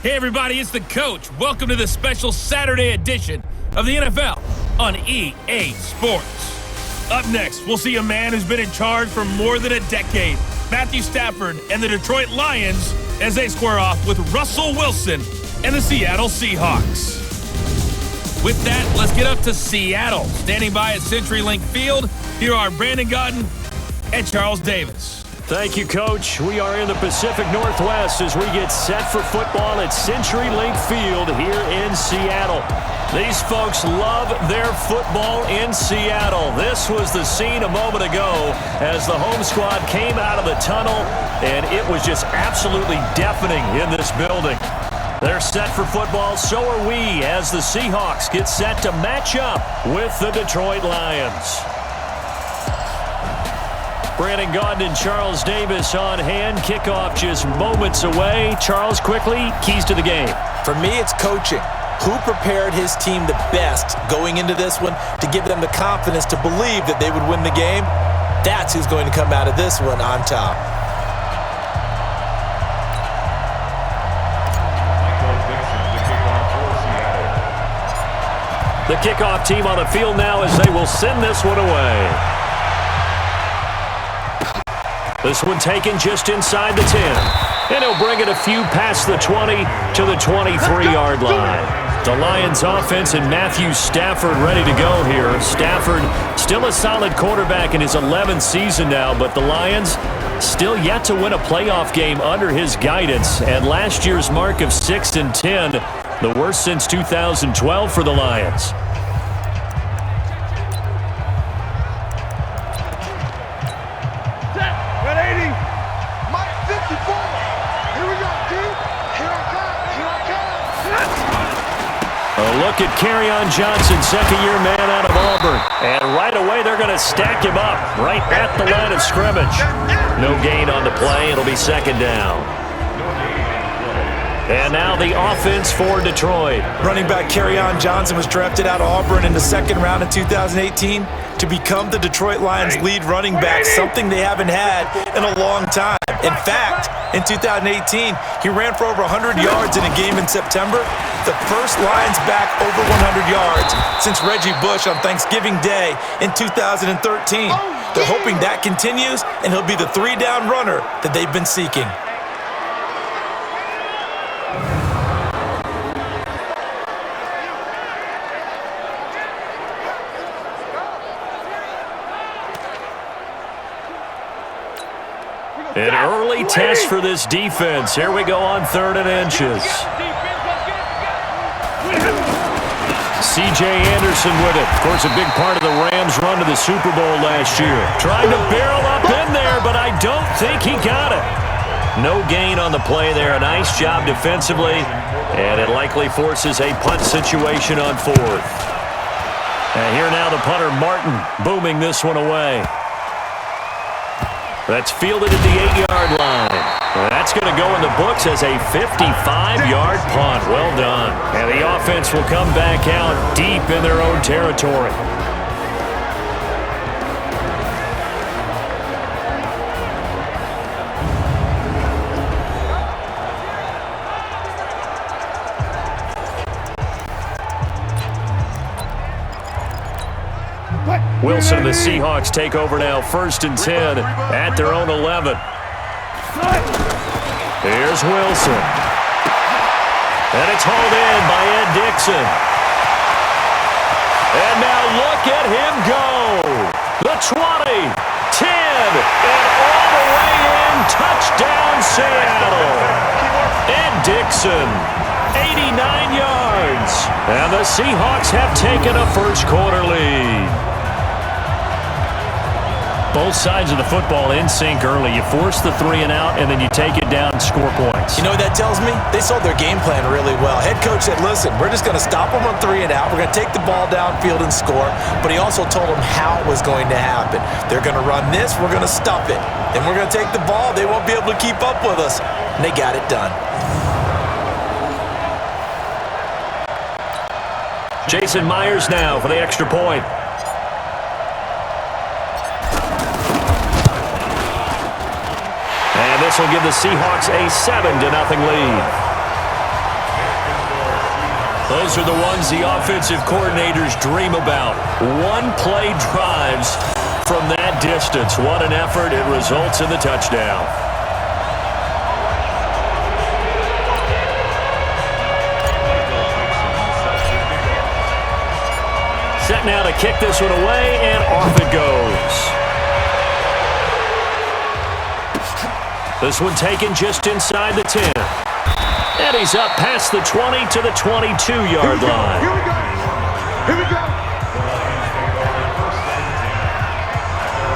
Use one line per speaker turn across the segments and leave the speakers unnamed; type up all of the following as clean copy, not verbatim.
Hey everybody, it's the coach. Welcome to the special Saturday edition of the NFL on EA Sports. Up next, we'll see a man who's been in charge for more than a decade, Matthew Stafford and the Detroit Lions, as they square off with Russell Wilson and the Seattle Seahawks. With that, let's get up to Seattle. Standing by at CenturyLink Field, here are Brandon Gotton and Charles Davis.
Thank you, Coach. We are in the Pacific Northwest as we get set for football at CenturyLink Field here in Seattle. These folks love their football in Seattle. This was the scene a moment ago as the home squad came out of the tunnel, and it was just absolutely deafening in this building. They're set for football, so are we, as the Seahawks get set to match up with the Detroit Lions. Brandon Gotton and Charles Davis on hand. Kickoff just moments away. Charles, quickly, keys to the game.
For me, it's coaching. Who prepared his team the best going into this one to give them the confidence to believe that they would win the game? That's who's going to come out of this one on top.
The kickoff team on the field now as they will send this one away. This one taken just inside the 10. And he'll bring it a few past the 20 to the 23-yard line. The Lions offense and Matthew Stafford ready to go here. Stafford still a solid quarterback in his 11th season now, but the Lions still yet to win a playoff game under his guidance. And last year's mark of 6-10, the worst since 2012 for the Lions. Look at Kerryon Johnson, second-year man out of Auburn. And right away, they're going to stack him up right at the line of scrimmage. No gain on the play. It'll be second down. And now the offense for Detroit.
Running back Kerryon Johnson was drafted out of Auburn in the second round in 2018 to become the Detroit Lions' lead running back, something they haven't had in a long time. In fact, in 2018, he ran for over 100 yards in a game in September, the first Lions back over 100 yards since Reggie Bush on Thanksgiving Day in 2013. They're hoping that continues, and he'll be the three-down runner that they've been seeking.
An early test for this defense. Here we go on 3rd and inches. C.J. Anderson with it. Of course, a big part of the Rams' run to the Super Bowl last year. Trying to barrel up in there, but I don't think he got it. No gain on the play there. A nice job defensively, and it likely forces a punt situation on 4th. And here now the punter, Martin, booming this one away. That's fielded at the 8-yard line. That's going to go in the books as a 55-yard punt. Well done. And the offense will come back out deep in their own territory. Wilson and the Seahawks take over now, 1st and 10 at their own 11. Here's Wilson. And it's hauled in by Ed Dixon. And now look at him go. The 20, 10, and all the way in. Touchdown, Seattle. Ed Dixon, 89 yards. And the Seahawks have taken a first-quarter lead. Both sides of the football in sync early. You force the 3 and out, and then you take it down and score points.
You know what that tells me? They sold their game plan really well. Head coach said, listen, we're just going to stop them on 3 and out. We're going to take the ball downfield and score. But he also told them how it was going to happen. They're going to run this. We're going to stuff it. Then we're going to take the ball. They won't be able to keep up with us. And they got it done.
Jason Myers now for the extra point. This will give the Seahawks a 7-0 lead. Those are the ones the offensive coordinators dream about. One-play drives from that distance. What an effort. It results in the touchdown. Set now to kick this one away, and off it goes. This one taken just inside the 10. And he's up past the 20 to the 22-yard line.
Here we go. Here we go.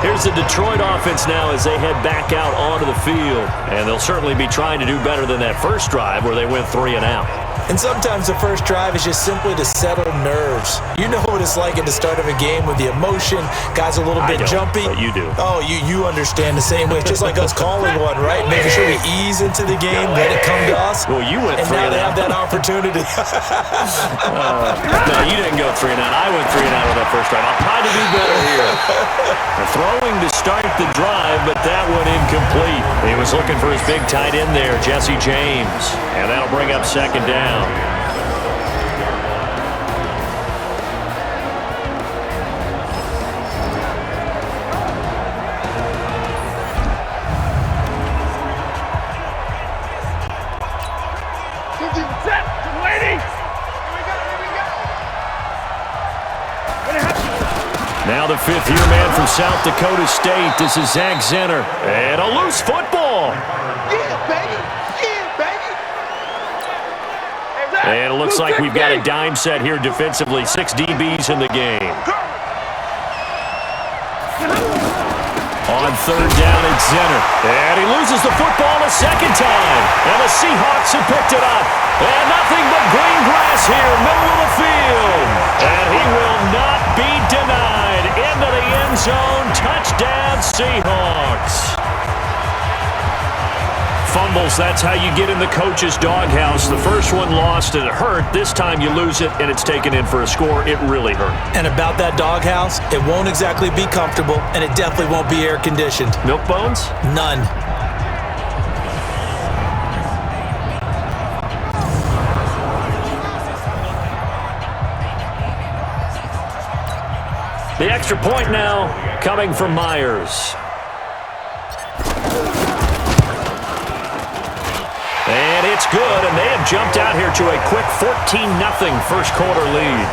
Here's the Detroit offense now as they head back out onto the field. And they'll certainly be trying to do better than that first drive where they went 3 and out.
And sometimes the first drive is just simply to settle nerves. You know what it's like at the start of a game with the emotion. Guys a little bit jumpy.
But you do.
Oh, you understand the same way. It's just like us calling one, right? Making sure we ease into the game, let it come to us.
Well, you went 3 and out.
And now they have that opportunity.
No, you didn't go 3 and out. I went 3 and out on that first drive. I'll try to do better here. Throwing to start the drive, but that one incomplete. He was looking for his big tight end there, Jesse James. And that'll bring up second down. Now the fifth-year man from South Dakota State. This is Zach Zenner. And a loose football.
Yeah, baby. Yeah, baby.
And it looks like we've got a dime set here defensively. 6 DBs in the game. On third down, it's Zenner. And he loses the football a second time. And the Seahawks have picked it up. And nothing but green grass here, middle of the field. And he will not be denied. Into the end zone. Touchdown, Seahawks. Fumbles, that's how you get in the coach's doghouse. The first one lost and it hurt. This time you lose it and it's taken in for a score. It really hurt.
And about that doghouse, it won't exactly be comfortable, and it definitely won't be air-conditioned.
Milk bones?
None.
The extra point now coming from Myers. And it's good, and they have jumped out here to a quick 14-0 first quarter lead.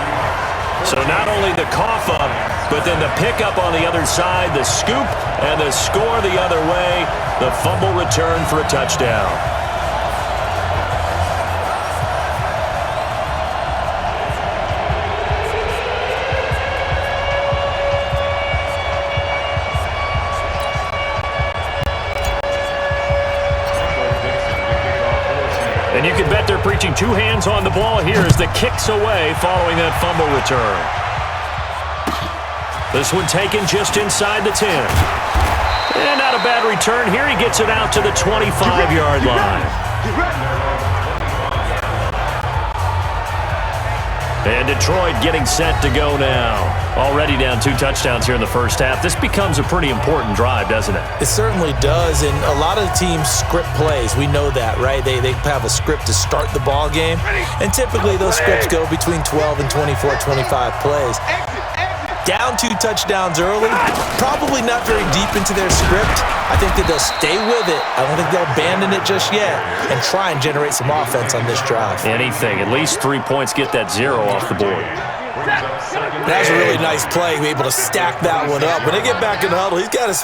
So not only the cough up, but then the pickup on the other side, the scoop, and the score the other way, the fumble return for a touchdown. And you can bet they're preaching 2 hands on the ball here as the kick's away following that fumble return. This one taken just inside the 10. And not a bad return here. He gets it out to the 25-yard line. And Detroit getting set to go now. Already down 2 touchdowns here in the first half. This becomes a pretty important drive, doesn't it?
It certainly does, and a lot of teams script plays. We know that, right? They have a script to start the ball game, and typically those scripts go between 12 and 24, 25 plays. Down 2 touchdowns early, probably not very deep into their script. I think that they'll stay with it. I don't think they'll abandon it just yet and try and generate some offense on this drive.
Anything. At least 3 points, get that 0 off the board.
That was a really nice play, be able to stack that one up. When they get back in the huddle, he's got to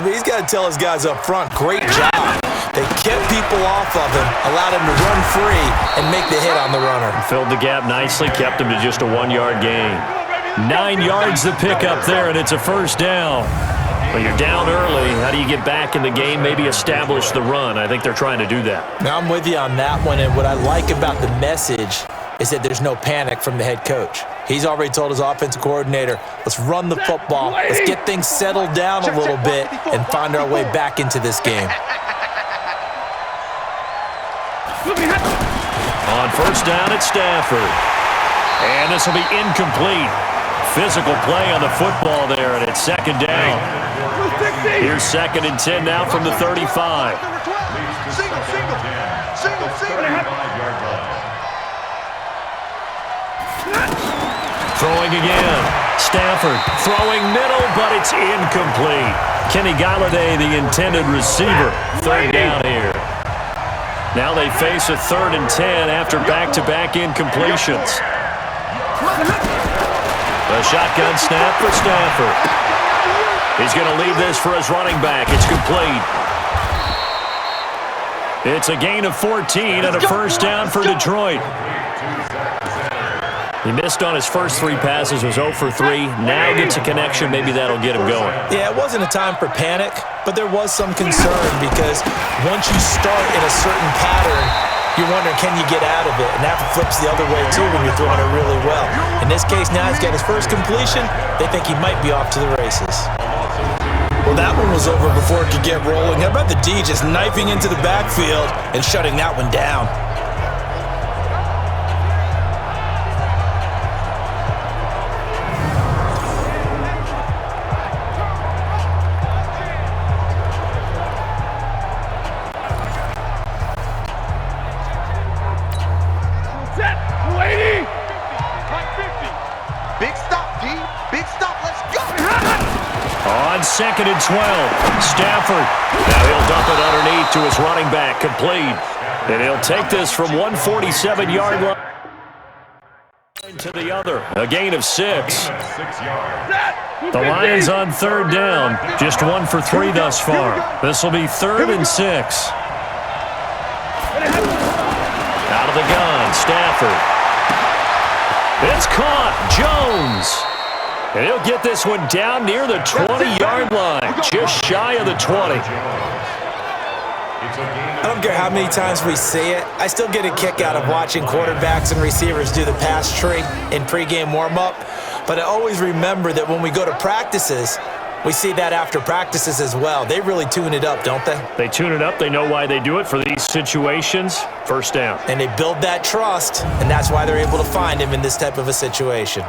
tell his guys up front, great job. They kept people off of him, allowed him to run free and make the hit on the runner.
Filled the gap nicely, kept him to just a 1-yard gain. 9 yards to pick up there, and it's a first down. Well, you're down early. How do you get back in the game, maybe establish the run? I think they're trying to do that.
Now, I'm with you on that one, and what I like about the message is that there's no panic from the head coach. He's already told his offensive coordinator, let's run the football, let's get things settled down a little bit and find our way back into this game.
On first down, it's Stafford. And this will be incomplete. Physical play on the football there, and it's second down. Here's 2nd and 10 now from the 35. Throwing again. Stafford throwing middle, but it's incomplete. Kenny Galladay, the intended receiver. Third down here. Now they face a 3rd and 10 after back-to-back incompletions. A shotgun snap for Stafford. He's going to leave this for his running back. It's complete. It's a gain of 14 and a first down for Detroit. He missed on his first 3 passes, was 0 for 3. Now gets a connection. Maybe that'll get him going.
Yeah, it wasn't a time for panic, but there was some concern because once you start in a certain pattern, you're wondering, can you get out of it? And that flips the other way, too, when you're throwing it really well. In this case, now he's got his first completion. They think he might be off to the races. Well, that one was over before it could get rolling. How about the D just knifing into the backfield and shutting that one down?
Second and 12. Stafford. Now he'll dump it underneath to his running back. Complete. And he'll take this from 147-yard line to the other. A gain of 6. The Lions on 3rd down. Just 1 for 3 thus far. This will be 3rd and 6. Out of the gun. Stafford. It's caught. Jones. And he'll get this one down near the 20-yard line, just shy of the 20.
I don't care how many times we see it. I still get a kick out of watching quarterbacks and receivers do the pass tree in pregame warm-up. But I always remember that when we go to practices, we see that after practices as well. They really tune it up, don't they?
They tune it up. They know why they do it for these situations. First down.
And they build that trust, and that's why they're able to find him in this type of a situation.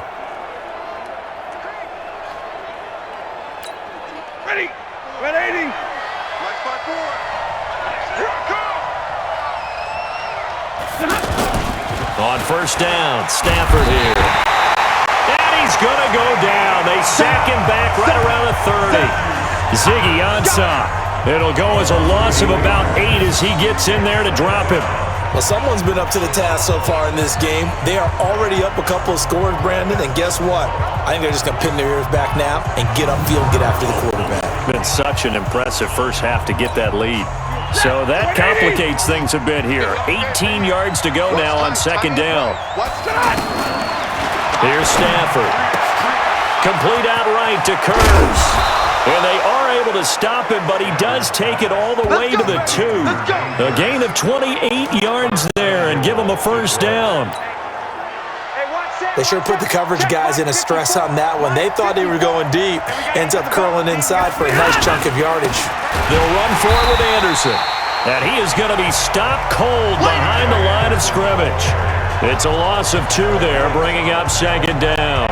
On first down, Stafford here. And he's going to go down. They sack him back right around the 30. Ziggy Ansah. It'll go as a loss of about 8 as he gets in there to drop him.
Well, someone's been up to the task so far in this game. They are already up a couple of scores, Brandon, and guess what? I think they're just going to pin their ears back now and get upfield and get after the quarterback.
Been such an impressive first half to get that lead. So that complicates things a bit here. 18 yards to go now on 2nd down. Here's Stafford. Complete outright to Kurz. And they are able to stop him, but he does take it all the way to the 2. A gain of 28 yards there and give him a first down.
They sure put the coverage guys in a stress on that one. They thought they were going deep. Ends up curling inside for a nice chunk of yardage.
They'll run for it with Anderson. And he is going to be stopped cold behind the line of scrimmage. It's a loss of 2 there, bringing up 2nd down.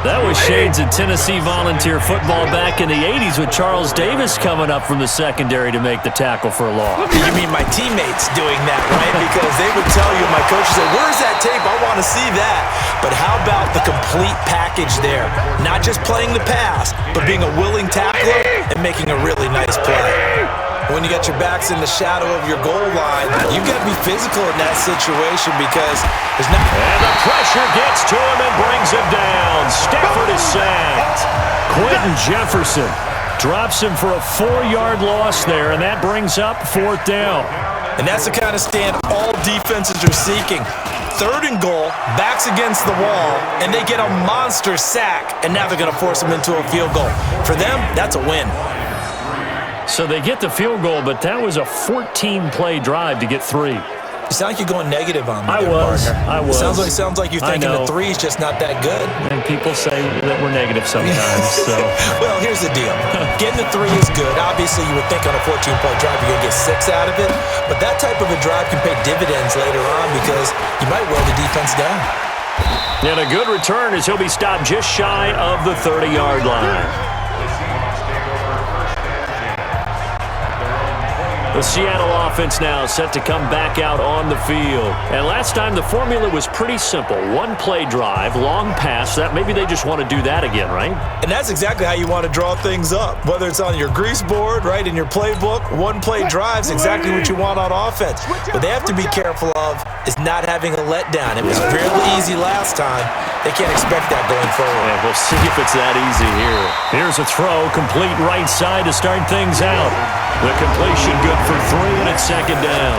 That was shades of Tennessee volunteer football back in the 80s with Charles Davis coming up from the secondary to make the tackle for a loss.
You mean my teammates doing that, right? Because they would tell you, my coach would say, where's that tape? I want to see that. But how about the complete package there? Not just playing the pass, but being a willing tackler and making a really nice play. When you got your backs in the shadow of your goal line, you've got to be physical in that situation because there's not...
And the pressure gets to him and brings him down. Stafford is sacked. Quentin Jefferson drops him for a 4-yard loss there, and that brings up 4th down.
And that's the kind of stand all defenses are seeking. 3rd and goal, backs against the wall, and they get a monster sack, and now they're going to force them into a field goal. For them, that's a win.
So they get the field goal, but that was a 14-play drive to get 3.
You sound like you're going negative on me.
I was.
Sounds like you're thinking the 3 is just not that good.
And people say that we're negative sometimes. So.
Well, here's the deal. Getting the 3 is good. Obviously, you would think on a 14-point drive you're going to get 6 out of it. But that type of a drive can pay dividends later on because you might wear the defense down.
And a good return as he'll be stopped just shy of the 30-yard line. The Seattle offense now set to come back out on the field. And last time the formula was pretty simple. One play drive, long pass. That maybe they just want to do that again, right?
And that's exactly how you want to draw things up. Whether it's on your grease board, right, in your playbook, one play drive is exactly what you want on offense. What they have to be careful of is not having a letdown. It was fairly easy last time. They can't expect that going forward.
And we'll see if it's that easy here. Here's a throw, complete right side to start things out. The completion good for 3, and it's second down.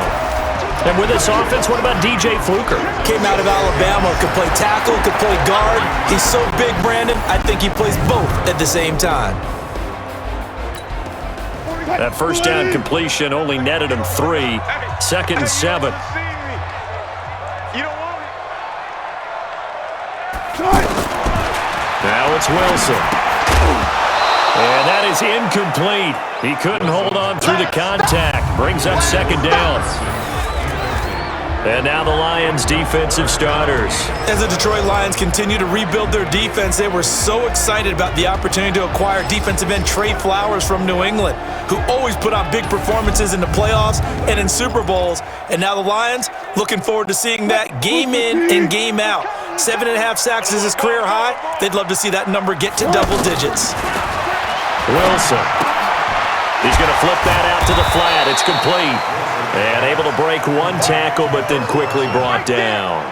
And with this offense, what about DJ Fluker?
Came out of Alabama, could play tackle, could play guard. He's so big, Brandon, I think he plays both at the same time.
That first down completion only netted him 3. Second and 7. Now it's Wilson. And that is incomplete. He couldn't hold on through the contact. Brings up second down. And now the Lions' defensive starters.
As the Detroit Lions continue to rebuild their defense, they were so excited about the opportunity to acquire defensive end Trey Flowers from New England, who always put on big performances in the playoffs and in Super Bowls. And now the Lions, looking forward to seeing that game in and game out. 7.5 sacks is his career high. They'd love to see that number get to double digits.
Wilson. He's going to flip that out to the flat. It's complete. And able to break one tackle, but then quickly brought down.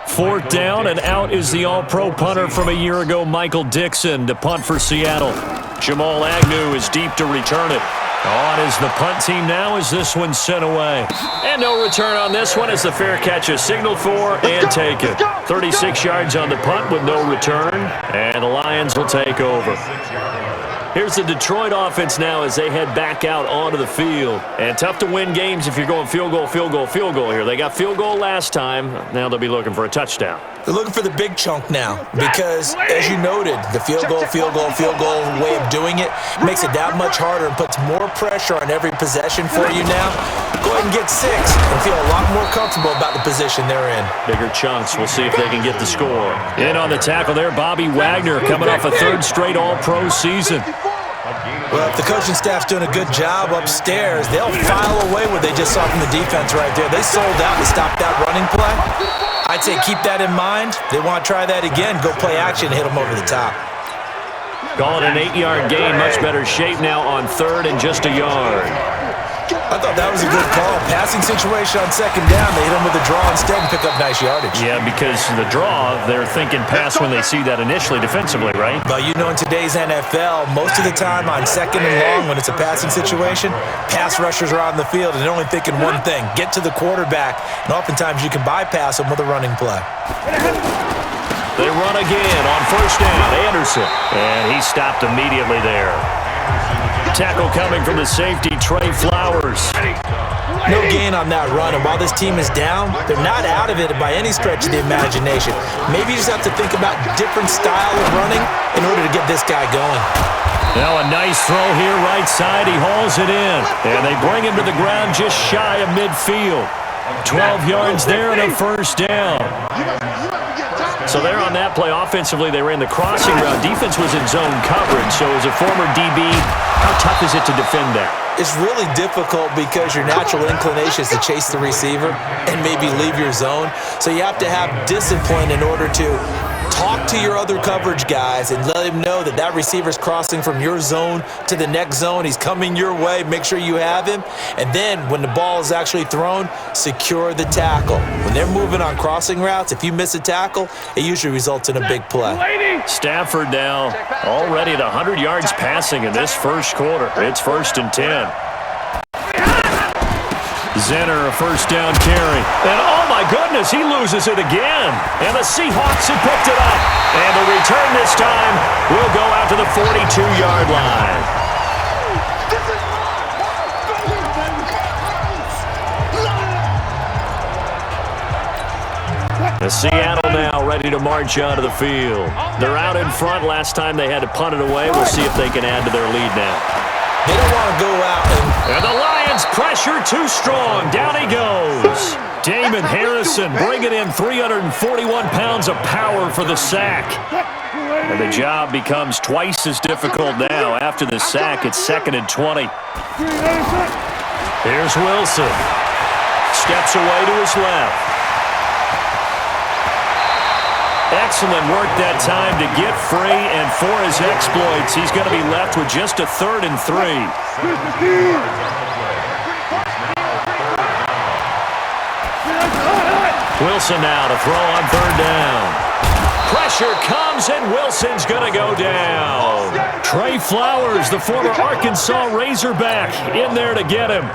Fourth down, and out is the all-pro punter from a year ago, Michael Dixon, to punt for Seattle. Jamal Agnew is deep to return it. On is the punt team now as this one's sent away. And no return on this one as the fair catch is signaled for and taken. 36 yards on the punt with no return, and the Lions will take over. Here's the Detroit offense now as they head back out onto the field. And tough to win games if you're going field goal, field goal, field goal here. They got field goal last time. Now they'll be looking for a touchdown.
They're looking for the big chunk now because, as you noted, the field goal way of doing it makes it that much harder and puts more pressure on every possession for you now. Go ahead and get 6 and feel a lot more comfortable about the position they're in.
Bigger chunks. We'll see if they can get the score. In on the tackle there, Bobby Wagner coming off a 3rd straight All-Pro season.
Well, if the coaching staff's doing a good job upstairs, they'll file away what they just saw from the defense right there. They sold out to stop that running play. I'd say keep that in mind. They want to try that again. Go play action and hit them over the top.
Call it an 8-yard gain. Much better shape now on 3rd and just a yard.
I thought that was a good call. Passing situation on 2nd down. They hit him with a draw instead and pick up nice yardage.
Yeah, because the draw, they're thinking pass when they see that initially defensively, right?
But you know in today's NFL, most of the time on 2nd and long when it's a passing situation, pass rushers are on the field and they're only thinking one thing, get to the quarterback. And oftentimes you can bypass them with a running play.
They run again on 1st down. Anderson. And he stopped immediately there. Tackle coming from the safety, Trey Flowers.
No gain on that run, and while this team is down, they're not out of it by any stretch of the imagination. Maybe you just have to think about different style of running in order to get this guy going.
Now a nice throw here, right side. He hauls it in, and they bring him to the ground just shy of midfield. 12 yards there and a 1st down. So there on that play, offensively, they ran the crossing route. Defense was in zone coverage, so as a former DB, how tough is it to defend that?
It's really difficult because your natural inclination is to chase the receiver and maybe leave your zone. So you have to have discipline in order to talk to your other coverage guys and let him know that that receiver's crossing from your zone to the next zone. He's coming your way. Make sure you have him. And then when the ball is actually thrown, secure the tackle. When they're moving on crossing routes, if you miss a tackle, it usually results in a big play.
Stafford now already at 100 yards passing in this 1st quarter. It's 1st and 10. Zenner, a 1st down carry. And oh my goodness, he loses it again. And the Seahawks have picked it up. And the return this time will go out to the 42-yard line. Seattle now ready to march onto the field. They're out in front. Last time they had to punt it away. We'll see if they can add to their lead now.
They don't want to go out
and the Lions pressure too strong. Down he goes. Damon Harrison bringing in 341 pounds of power for the sack. And the job becomes twice as difficult now. After the sack, it's 2nd and 20. Here's Wilson. Steps away to his left. Excellent work that time to get free, and for his exploits, he's going to be left with just a 3rd and 3. Wilson now to throw on 3rd down. Pressure comes, and Wilson's going to go down. Trey Flowers, the former Arkansas Razorback, in there to get him.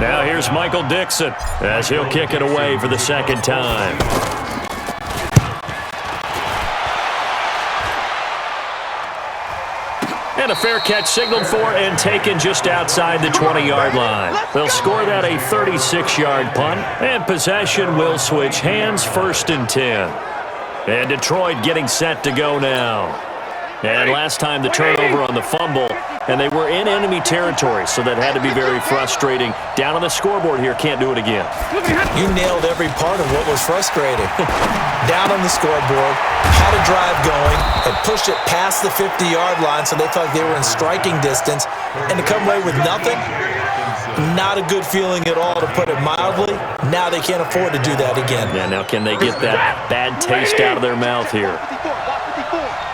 Now here's Michael Dixon as he'll kick it away for the 2nd time. And a fair catch signaled for and taken just outside the 20-yard line. They'll score that a 36-yard punt, and possession will switch hands, 1st and 10. And Detroit getting set to go now. And last time the turnover on the fumble, and they were in enemy territory, so that had to be very frustrating. Down on the scoreboard here, can't do it again.
You nailed every part of what was frustrating. Down on the scoreboard, had a drive going, and pushed it past the 50-yard line so they felt like they were in striking distance, and to come away with nothing, not a good feeling at all, to put it mildly. Now they can't afford to do that again.
Yeah, now can they get that bad taste out of their mouth here?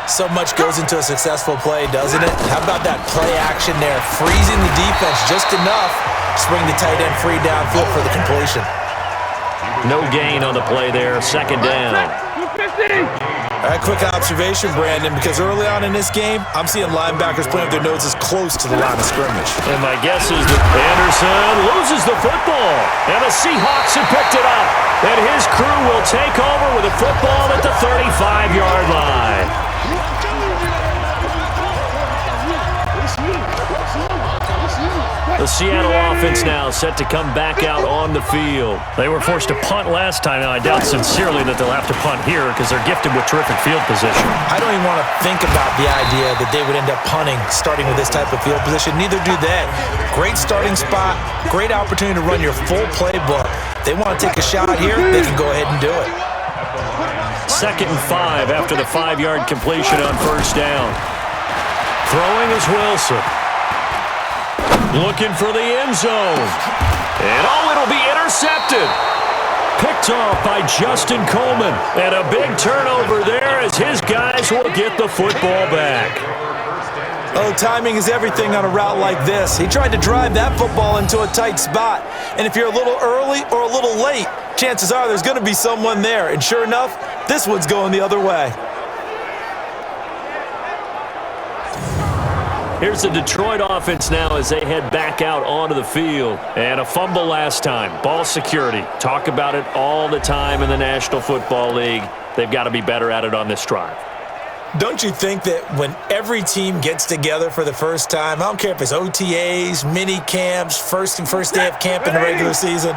So much goes into a successful play, doesn't it? How about that play action there? Freezing the defense just enough to bring the tight end free downfield for the completion.
No gain on the play there. 2nd down.
All right, quick observation, Brandon, because early on in this game, I'm seeing linebackers playing with their noses close to the line of scrimmage.
And my guess is that Anderson loses the football. And the Seahawks have picked it up. And his crew will take over with a football at the 35-yard line. The Seattle offense now set to come back out on the field. They were forced to punt last time. Now, I doubt sincerely that they'll have to punt here because they're gifted with terrific field position.
I don't even want to think about the idea that they would end up punting starting with this type of field position. Neither do they. Great starting spot, great opportunity to run your full playbook. They want to take a shot here, they can go ahead and do it.
2nd and 5 after the 5-yard completion on 1st down. Throwing is Wilson. Looking for the end zone. And it'll be intercepted. Picked off by Justin Coleman. And a big turnover there as his guys will get the football back.
Oh, timing is everything on a route like this. He tried to drive that football into a tight spot. And if you're a little early or a little late, chances are there's going to be someone there. And sure enough, this one's going the other way.
Here's the Detroit offense now as they head back out onto the field. And a fumble last time. Ball security. Talk about it all the time in the National Football League. They've got to be better at it on this drive.
Don't you think that when every team gets together for the first time, I don't care if it's OTAs, mini camps, first day of camp in the regular season,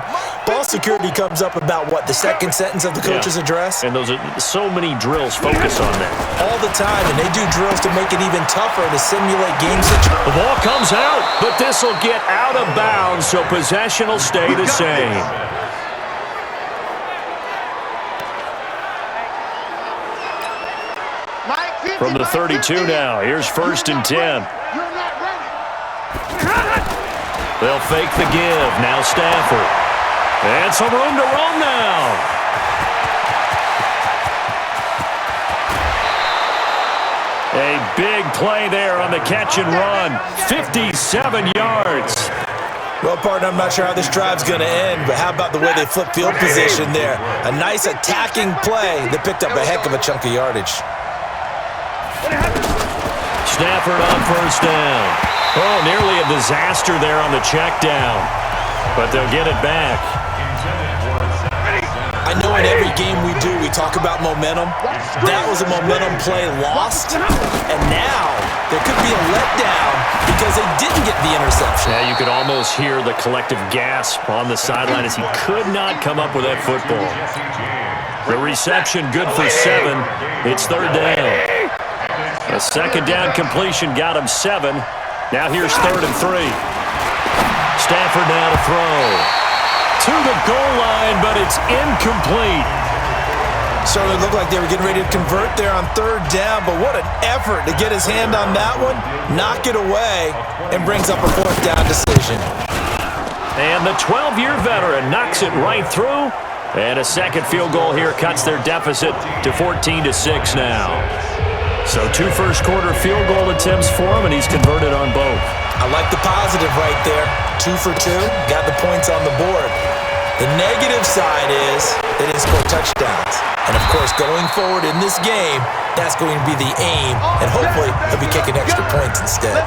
ball security comes up about what, the 2nd sentence of the coach's address?
And those are so many drills focus on that.
All the time, and they do drills to make it even tougher to simulate game situations.
The ball comes out, but this will get out of bounds, so possession will stay the same. From the 32 now, here's 1st and 10. They'll fake the give. Now Stafford. And some room to roam now. A big play there on the catch and run. 57 yards.
Well, partner, I'm not sure how this drive's going to end, but how about the way they flip field position there? A nice attacking play that picked up a heck of a chunk of yardage.
Stafford on 1st down. Oh, nearly a disaster there on the check down. But they'll get it back.
I know in every game we do, we talk about momentum. That was a momentum play lost. And now there could be a letdown because they didn't get the interception.
Yeah, you could almost hear the collective gasp on the sideline as he could not come up with that football. The reception good for 7. It's third down. A second down completion got him 7. Now here's 3rd and 3. Stafford now to throw. To the goal line, but it's incomplete.
Certainly looked like they were getting ready to convert there on 3rd down, but what an effort to get his hand on that one, knock it away, and brings up a 4th down decision.
And the 12-year veteran knocks it right through. And a second field goal here cuts their deficit to 14-6 now. So 2 first-quarter field goal attempts for him, and he's converted on both.
I like the positive right there. 2 for 2, got the points on the board. The negative side is they didn't score touchdowns. And, of course, going forward in this game, that's going to be the aim, and hopefully he'll be kicking extra points instead.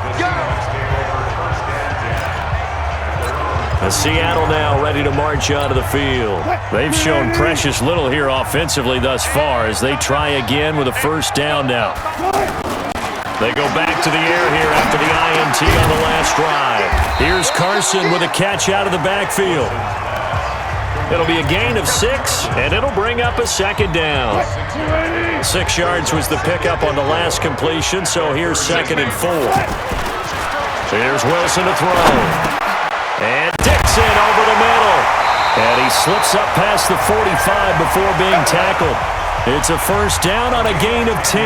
Seattle now ready to march onto the field. They've shown precious little here offensively thus far as they try again with a 1st down now. They go back to the air here after the INT on the last drive. Here's Carson with a catch out of the backfield. It'll be a gain of 6, and it'll bring up a 2nd down. 6 yards was the pickup on the last completion, so here's 2nd and 4. Here's Wilson to throw. And Dixon over the middle. And he slips up past the 45 before being tackled. It's a 1st down on a gain of 10.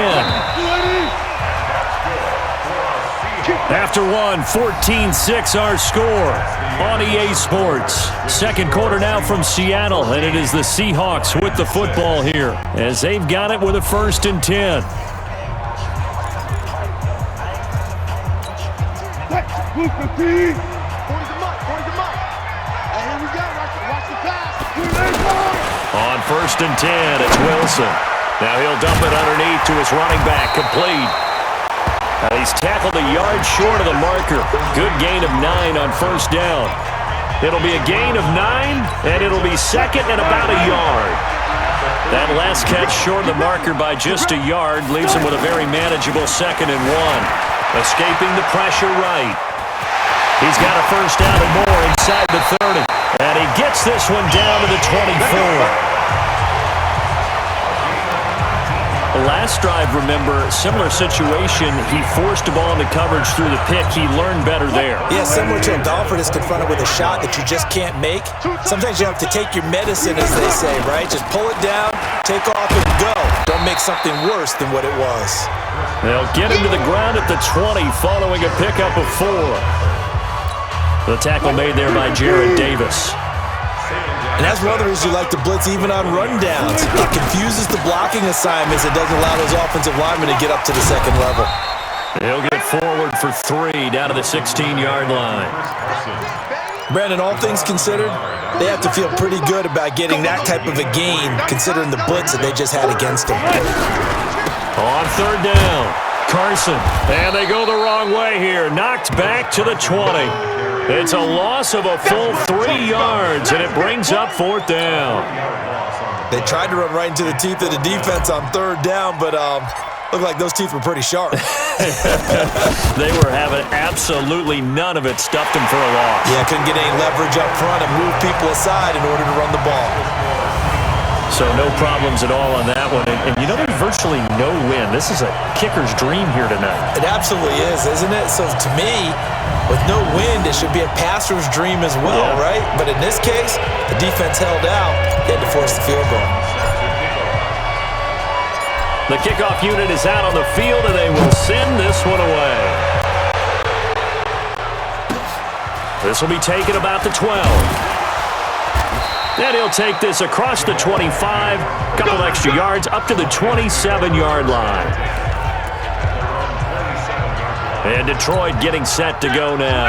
After one, 14-6 our score on EA Sports. Second quarter now from Seattle, and it is the Seahawks with the football here as they've got it with a 1st and 10. On 1st and 10, it's Wilson. Now he'll dump it underneath to his running back, complete. He's tackled a yard short of the marker. Good gain of 9 on 1st down. It'll be a gain of 9, and it'll be 2nd and about a yard. That last catch short of the marker by just a yard leaves him with a very manageable 2nd and 1. Escaping the pressure right. He's got a 1st down and more inside the 30. And he gets this one down to the 24. Last drive, remember, similar situation. He forced a ball into coverage through the pick. He learned better there.
Yeah, similar to a golfer that's confronted with a shot that you just can't make. Sometimes you have to take your medicine, as they say, right? Just pull it down, take off, and go. Don't make something worse than what it was.
They'll get him to the ground at the 20 following a pickup of 4. The tackle made there by Jared Davis.
And that's one of the reasons you like to blitz even on rundowns. It confuses the blocking assignments. It doesn't allow those offensive linemen to get up to the 2nd level.
He'll get forward for 3 down to the 16-yard line.
Brandon, all things considered, they have to feel pretty good about getting that type of a gain considering the blitz that they just had against them.
On 3rd down, Carson. And they go the wrong way here. Knocked back to the 20. It's a loss of a full 3 yards, and it brings up 4th down.
They tried to run right into the teeth of the defense on 3rd down, but looked like those teeth were pretty sharp.
They were having absolutely none of it. Stuffed them for a loss.
Yeah, couldn't get any leverage up front and move people aside in order to run the ball.
So no problems at all on that one. And you know, there's virtually no win. This is a kicker's dream here tonight.
It absolutely is, isn't it? So to me, with no wind, it should be a passer's dream as well, right? But in this case, the defense held out. They had to force the field goal.
The kickoff unit is out on the field, and they will send this one away. This will be taken about the 12. And he'll take this across the 25, couple extra yards, up to the 27-yard line. And Detroit getting set to go now.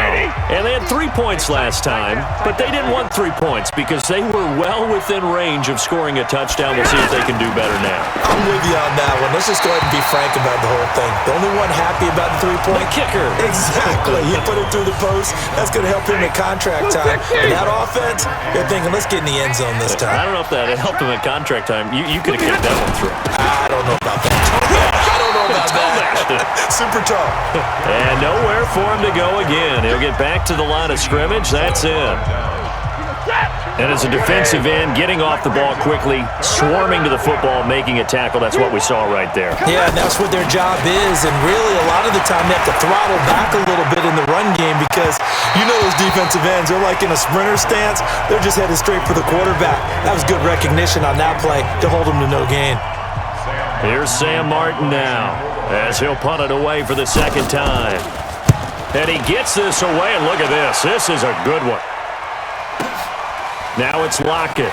And they had 3 points last time, but they didn't want 3 points because they were well within range of scoring a touchdown. We'll see if they can do better now.
I'm with you on that one. Let's just go ahead and be frank about the whole thing. The only one happy about the 3-point?
The kicker.
Exactly. You put it through the post. That's going to help him at contract time. And that offense, you're thinking, let's get in the end zone this time.
I don't know if that helped him at contract time. You could have kicked that one through.
I don't know about that. I don't know about that. Super tough.
And nowhere for him to go again. He'll get back to the line of scrimmage. That's it. And as a defensive end, getting off the ball quickly, swarming to the football, making a tackle, that's what we saw right there.
Yeah, and that's what their job is. And really, a lot of the time, they have to throttle back a little bit in the run game because you know those defensive ends, they're like in a sprinter stance. They're just headed straight for the quarterback. That was good recognition on that play to hold them to no gain.
Here's Sam Martin now as he'll punt it away for the second time. And he gets this away, and look at this. This is a good one. Now it's Lockett.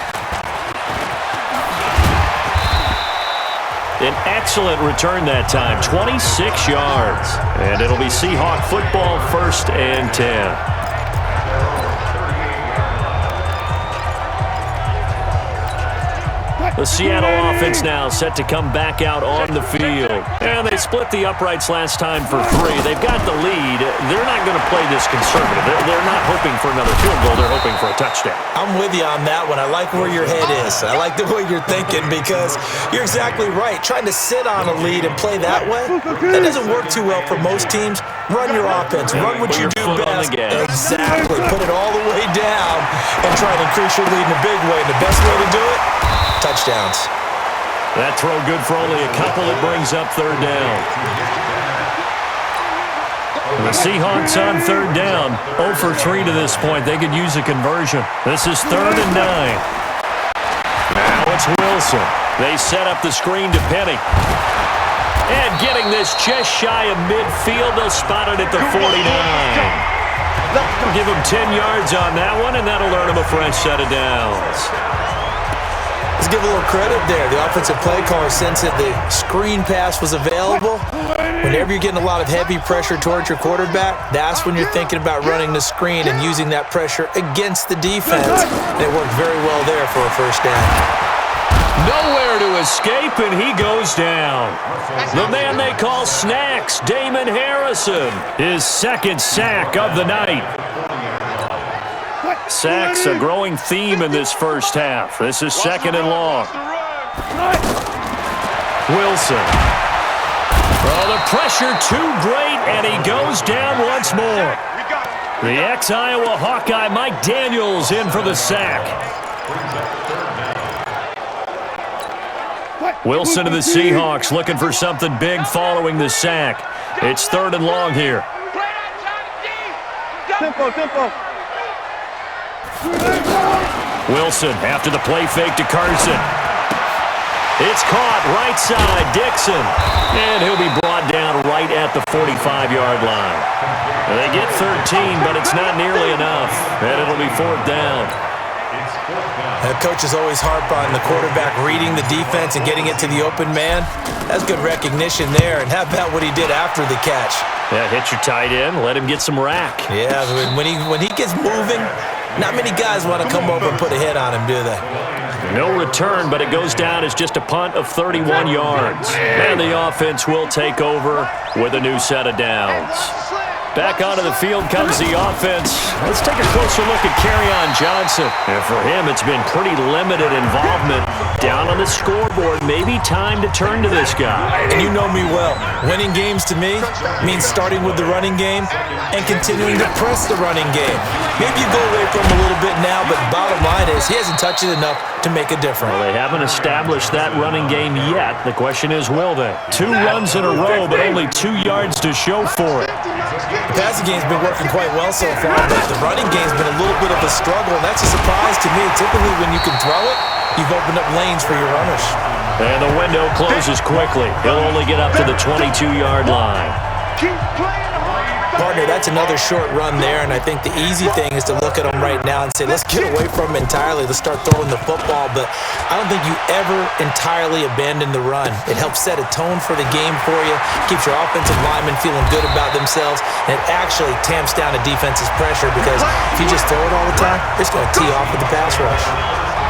An excellent return that time, 26 yards. And it'll be Seahawk football, 1st and 10. The Seattle offense now set to come back out on the field. And they split the uprights last time for 3. They've got the lead. They're not going to play this conservative. They're not hoping for another field goal. They're hoping for a touchdown.
I'm with you on that one. I like where your head is. I like the way you're thinking because you're exactly right. Trying to sit on a lead and play that way, that doesn't work too well for most teams. Run your offense. Run what you do best. Exactly. Put it all the way down and try to increase your lead in a big way. And the best way to do it, touchdowns.
That throw good for only a couple. It brings up 3rd down. The Seahawks on 3rd down. 0 for 3 to this point. They could use a conversion. This is 3rd and 9. Now it's Wilson. They set up the screen to Penny. And getting this just shy of midfield. They'll spot it at the 49. Give them 10 yards on that one, and that'll earn them a fresh set of downs.
Let's give a little credit there. The offensive play caller sensed that the screen pass was available. Whenever you're getting a lot of heavy pressure towards your quarterback, that's when you're thinking about running the screen and using that pressure against the defense. And it worked very well there for a 1st down.
Nowhere to escape, and he goes down. The man they call Snacks, Damon Harrison, his 2nd sack of the night. Sacks a growing theme in this first half. This is 2nd and long. Wilson. Oh, the pressure too great, and he goes down once more. The ex-Iowa Hawkeye Mike Daniels in for the sack. Wilson of the Seahawks looking for something big following the sack. It's 3rd and long here.
Tempo.
Wilson after the play fake to Carson. It's caught right side, Dixon. And he'll be brought down right at the 45-yard line. They get 13, but it's not nearly enough. And it'll be 4th down.
Coaches always harp on the quarterback reading the defense and getting it to the open man. That's good recognition there. And how about what he did after the catch?
Yeah, hit your tight end, let him get some rack.
Yeah, when he gets moving, not many guys want to come over and put a hit on him, do they?
No return, but it goes down as just a punt of 31 yards. And the offense will take over with a new set of downs. Back onto the field comes the offense. Let's take a closer look at Kerryon Johnson. And for him, it's been pretty limited involvement. Down on the scoreboard, maybe time to turn to this guy.
And you know me well. Winning games to me means starting with the running game and continuing to press the running game. Maybe you go away from him a little bit now, but bottom line is he hasn't touched it enough to make a difference.
Well, they haven't established that running game yet. The question is, will they? 2 runs in a row, but only 2 yards to show for it.
The passing game's been working quite well so far, but the running game's been a little bit of a struggle, and that's a surprise to me. Typically, when you can throw it, you've opened up lanes for your runners.
And the window closes quickly. He'll only get up to the 22-yard line.
Keep playing hard.
Partner, that's another short run there, and I think the easy thing is to look at him right now and say, let's get away from him entirely. Let's start throwing the football, but I don't think you ever entirely abandon the run. It helps set a tone for the game for you, keeps your offensive linemen feeling good about themselves, and it actually tamps down a defense's pressure because if you just throw it all the time, it's going to tee off with the pass rush.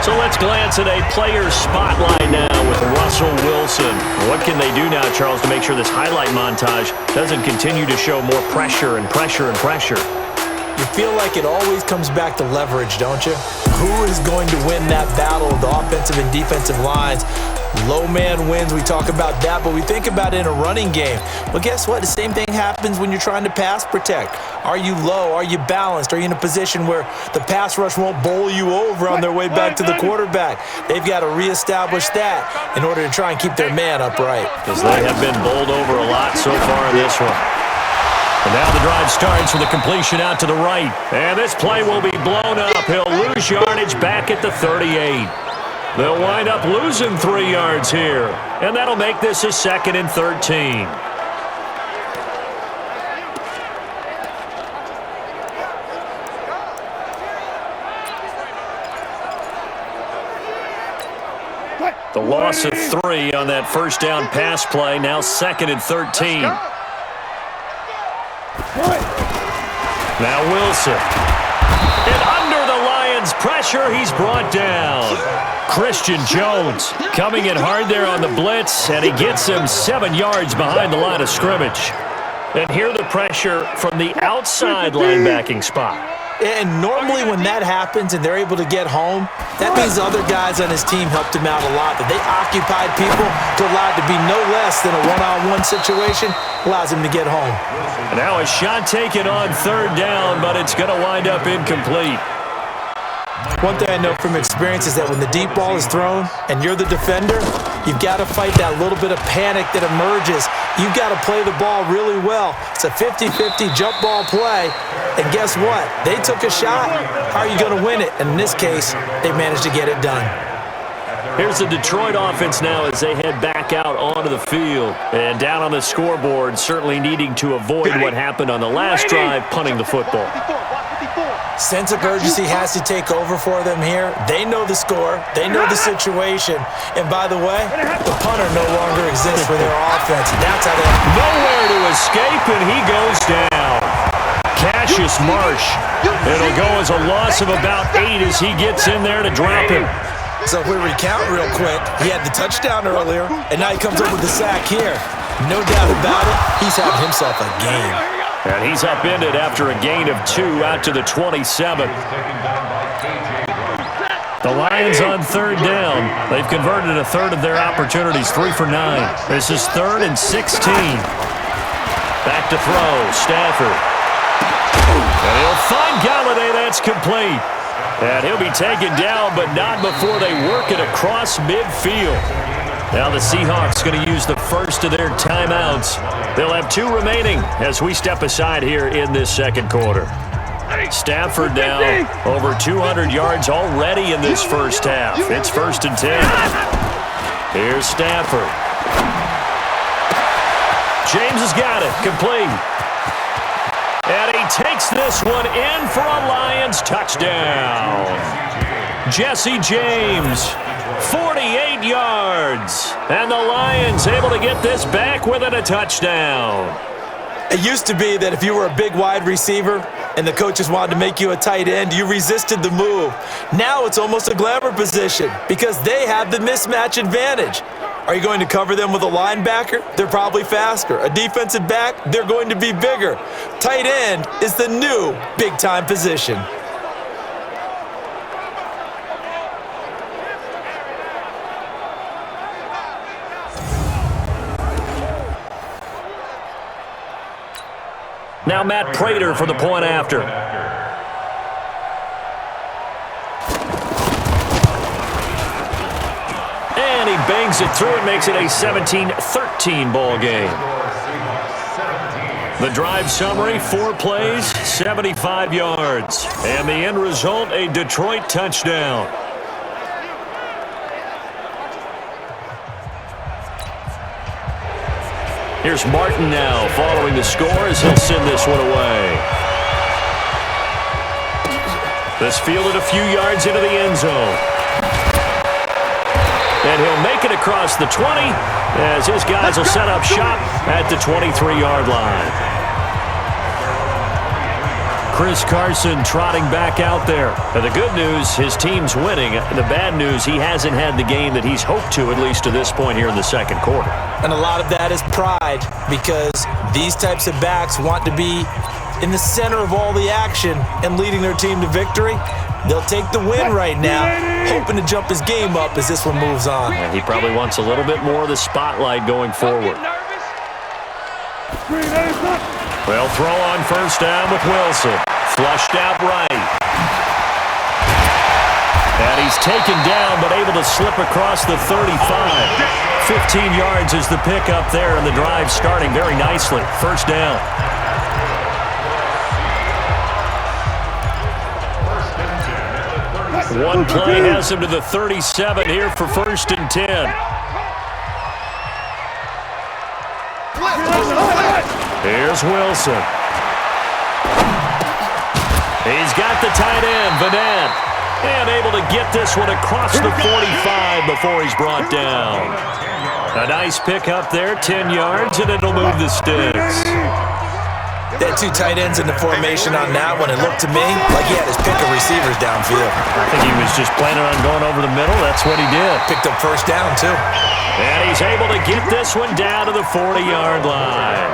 So let's glance at a player spotlight now with Russell Wilson. What can they do now, Charles, to make sure this highlight montage doesn't continue to show more pressure and pressure and pressure?
You feel like it always comes back to leverage, don't you? Who is going to win that battle of the offensive and defensive lines? Low man wins, we talk about that, but we think about it in a running game. Well, guess what? The same thing happens when you're trying to pass protect. Are you low? Are you balanced? Are you in a position where the pass rush won't bowl you over on their way back to the quarterback? They've got to reestablish that in order to try and keep their man upright.
Because they have been bowled over a lot so far in this one. And now the drive starts with a completion out to the right. And this play will be blown up. He'll lose yardage back at the 38. They'll wind up losing 3 yards here. And that'll make this a 2nd and 13. The loss of 3 on that first down pass play. Now 2nd and 13. Now Wilson. And under the Lions' pressure, he's brought down. Christian Jones coming in hard there on the blitz, and he gets him 7 yards behind the line of scrimmage. And here the pressure from the outside linebacking spot.
And normally when that happens and they're able to get home, that means other guys on his team helped him out a lot. That they occupied people to allow it to be no less than a one-on-one situation, allows him to get home.
And now a shot taken on 3rd down, but it's going to wind up incomplete.
One thing I know from experience is that when the deep ball is thrown and you're the defender, you've got to fight that little bit of panic that emerges. You've got to play the ball really well. It's a 50-50 jump ball play. And guess what? They took a shot. How are you going to win it? And in this case, they managed to get it done.
Here's the Detroit offense now as they head back out onto the field. And down on the scoreboard, certainly needing to avoid what happened on the last drive, punting the football.
Sense of urgency has to take over for them here. They know the score. They know the situation. And by the way, the punter no longer exists for their offense. That's how they have
nowhere to escape, and he goes down. Cassius Marsh. It'll go as a loss of about 8 as he gets in there to drop him.
So if we recount real quick, he had the touchdown earlier, and now he comes up with the sack here. No doubt about it, he's having himself a game.
And he's upended after a gain of 2 out to the 27. The Lions on 3rd down. They've converted a third of their opportunities, 3 for 9. This is 3rd and 16. Back to throw, Stafford. And he'll find Galladay, that's complete. And he'll be taken down, but not before they work it across midfield. Now the Seahawks going to use the first of their timeouts. They'll have 2 remaining as we step aside here in this 2nd quarter. Stafford now over 200 yards already in this first half. It's 1st and 10. Here's Stafford. James has got it, complete. And he takes this one in for a Lions touchdown. Jesse James, 48 yards. And the Lions able to get this back within a touchdown.
It used to be that if you were a big wide receiver and the coaches wanted to make you a tight end, you resisted the move. Now it's almost a glamour position because they have the mismatch advantage. Are you going to cover them with a linebacker? They're probably faster. A defensive back? They're going to be bigger. Tight end is the new big-time position.
Now Matt Prater for the point after. And he bangs it through and makes it a 17-13 ball game. The drive summary, 4 plays, 75 yards. And the end result, a Detroit touchdown. Here's Martin now following the score as he'll send this one away. This fielded a few yards into the end zone. And he'll make it across the 20 as his guys will set up shop at the 23-yard line. Chris Carson trotting back out there. And the good news, his team's winning. The bad news, he hasn't had the game that he's hoped to, at least to this point here in the 2nd quarter.
And a lot of that is pride because these types of backs want to be in the center of all the action and leading their team to victory. They'll take the win right now, hoping to jump his game up as this one moves on.
And he probably wants a little bit more of the spotlight going forward. Well, throw on first down with Wilson. Flushed out right. And he's taken down, but able to slip across the 35. 15 yards is the pickup there, and the drive starting very nicely. First down. One play has him to the 37 here for 1st and 10. Here's Wilson. He's got the tight end, Vanette. And able to get this one across the 45 before he's brought down. A nice pickup there, 10 yards, and it'll move the sticks.
They had 2 tight ends in the formation on that one. It looked to me like he had his pick of receivers downfield.
I think he was just planning on going over the middle. That's what he did.
Picked up first down, too.
And he's able to get this one down to the 40-yard line.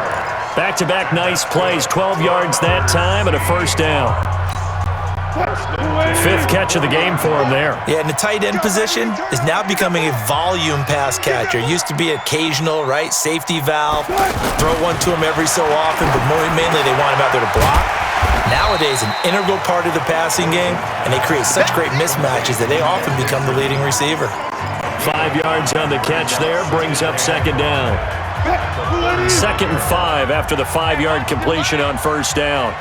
Back-to-back nice plays, 12 yards that time and a first down. 5th catch of the game for him there.
Yeah, and the tight end position is now becoming a volume pass catcher. Used to be occasional, right? Safety valve. Throw one to him every so often, but mainly they want him out there to block. Nowadays, an integral part of the passing game, and they create such great mismatches that they often become the leading receiver.
5 yards on the catch there, brings up second down. 2nd and 5 after the 5-yard completion on first down.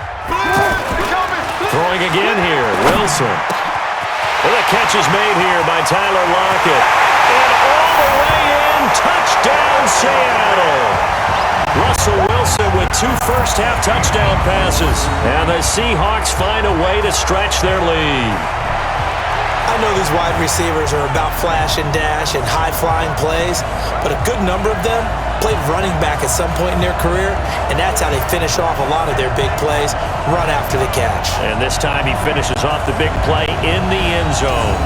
Throwing again here, Wilson. Well, the catch is made here by Tyler Lockett. And all the way in, touchdown Seattle. Russell Wilson with 2 first-half touchdown passes. And the Seahawks find a way to stretch their lead.
I know these wide receivers are about flash and dash and high-flying plays, but a good number of them played running back at some point in their career, and that's how they finish off a lot of their big plays, run after the catch.
And this time he finishes off the big play in the end zone.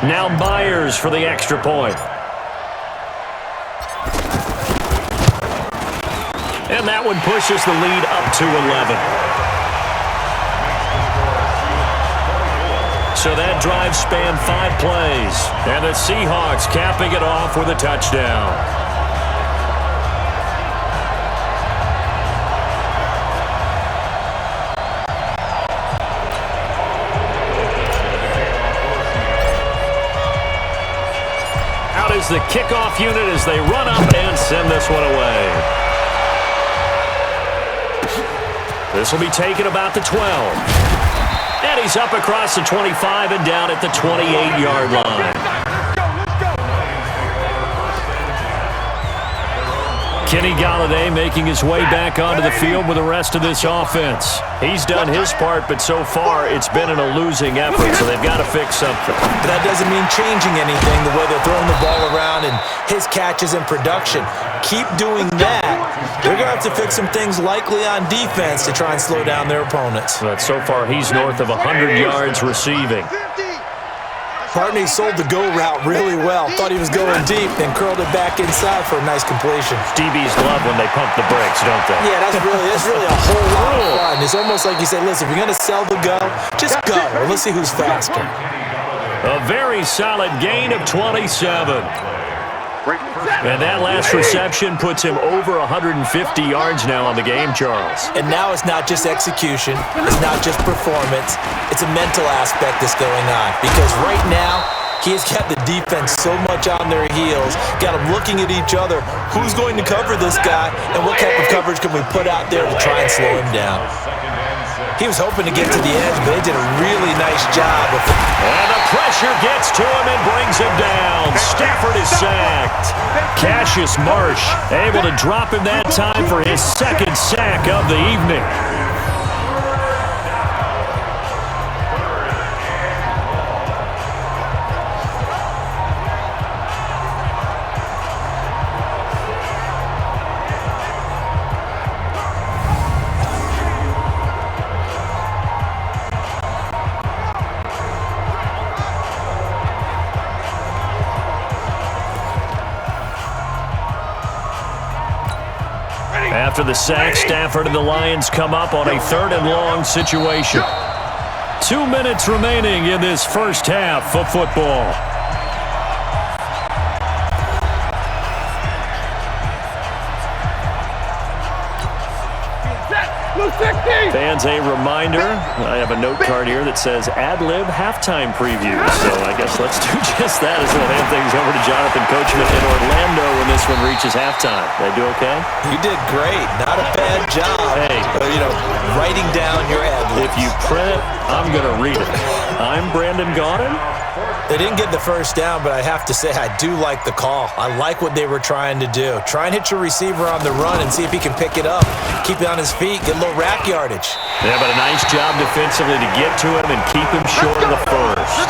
Now Myers for the extra point. And that one pushes the lead up to 11. So that drive spanned 5 plays. And the Seahawks capping it off with a touchdown. Out is the kickoff unit as they run up and send this one away. This will be taken about the 12. And he's up across the 25 and down at the 28-yard line. Kenny Golladay making his way back onto the field with the rest of this offense. He's done his part, but so far it's been in a losing effort, so they've got to fix something.
But that doesn't mean changing anything, the way they're throwing the ball around and his catches and production. Keep doing that. They're going to have to fix some things likely on defense to try and slow down their opponents.
But so far he's north of 100 yards receiving.
Partney sold the go route really well. Thought he was going deep, then curled it back inside for a nice completion.
DBs love when they pump the brakes, don't they?
Yeah, that's really a whole lot of fun. It's almost like you say, listen, if you're going to sell the go, just go. Or let's see who's faster.
A very solid gain of 27. And that last reception puts him over 150 yards now on the game, Charles.
And now it's not just execution. It's not just performance. It's a mental aspect that's going on. Because right now, he has got the defense so much on their heels, got them looking at each other. Who's going to cover this guy, and what type of coverage can we put out there to try and slow him down? He was hoping to get to the edge, but they did a really nice job.
And the pressure gets to him and brings him down. Stafford is sacked. Cassius Marsh able to drop him that time for his 2nd sack of the evening. After the sack, Stafford and the Lions come up on a 3rd and long situation. 2 minutes remaining in this first half of football. Fans, a reminder, I have a note card here that says ad-lib halftime preview. So I guess let's do just that as we'll hand things over to Jonathan Coachman in Orlando when this one reaches halftime. Did I do okay?
You did great. Not a bad job.
Hey.
Writing down your ad-libs.
If you print it, I'm going to read it. I'm Brandon Gaudin.
They didn't get the first down, but I have to say I do like the call. I like what they were trying to do. Try and hit your receiver on the run and see if he can pick it up. Keep it on his feet, get a little rack yardage.
Yeah, but a nice job defensively to get to him and keep him short of the first.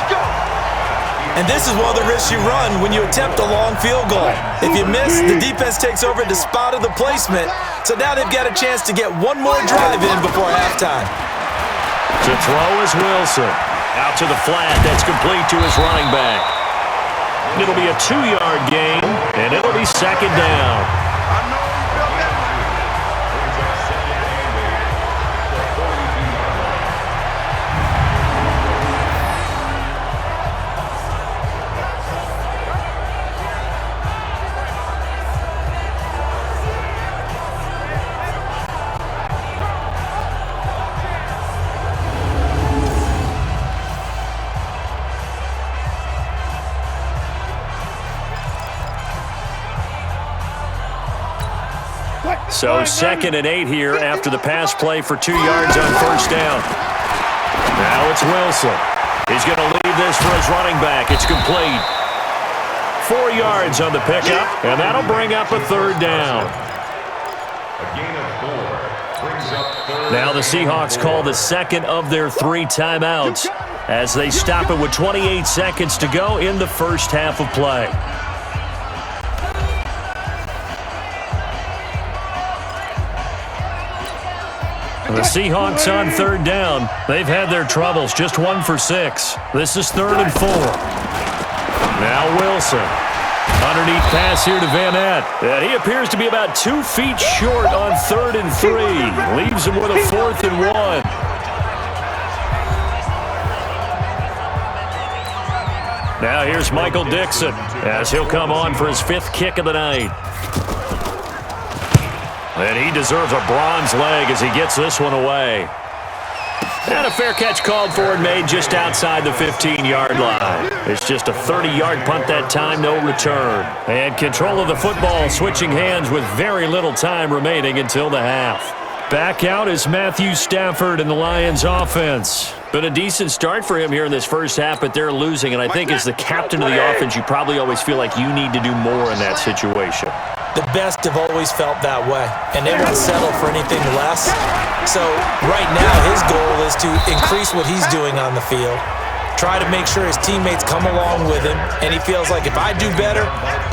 And this is one of the risks you run when you attempt a long field goal. If you miss, the defense takes over at the spot of the placement. So now they've got a chance to get one more drive in before halftime.
To throw is Wilson. Out to the flat. That's complete to his running back. It'll be a 2-yard gain, and it'll be 2nd down. So 2nd and 8 here after the pass play for 2 yards on first down. Now it's Wilson. He's going to leave this for his running back. It's complete. 4 yards on the pickup, and that'll bring up a 3rd down. Now the Seahawks call the 2nd of their 3 timeouts as they stop it with 28 seconds to go in the first half of play. The Seahawks on 3rd down. They've had their troubles, just 1 for 6. This is 3rd and 4. Now Wilson. Underneath pass here to Van Ness. And he appears to be about 2 feet short on 3rd and 3. Leaves him with a 4th and 1. Now here's Michael Dixon as he'll come on for his 5th kick of the night. And he deserves a bronze leg as he gets this one away. And a fair catch called for and made just outside the 15-yard line. It's just a 30-yard punt that time, no return. And control of the football switching hands with very little time remaining until the half. Back out is Matthew Stafford in the Lions offense. Been a decent start for him here in this first half, but they're losing. And I think as the captain of the offense, you probably always feel like you need to do more in that situation.
The best have always felt that way, and they won't settle for anything less. So right now his goal is to increase what he's doing on the field, try to make sure his teammates come along with him, and he feels like if I do better,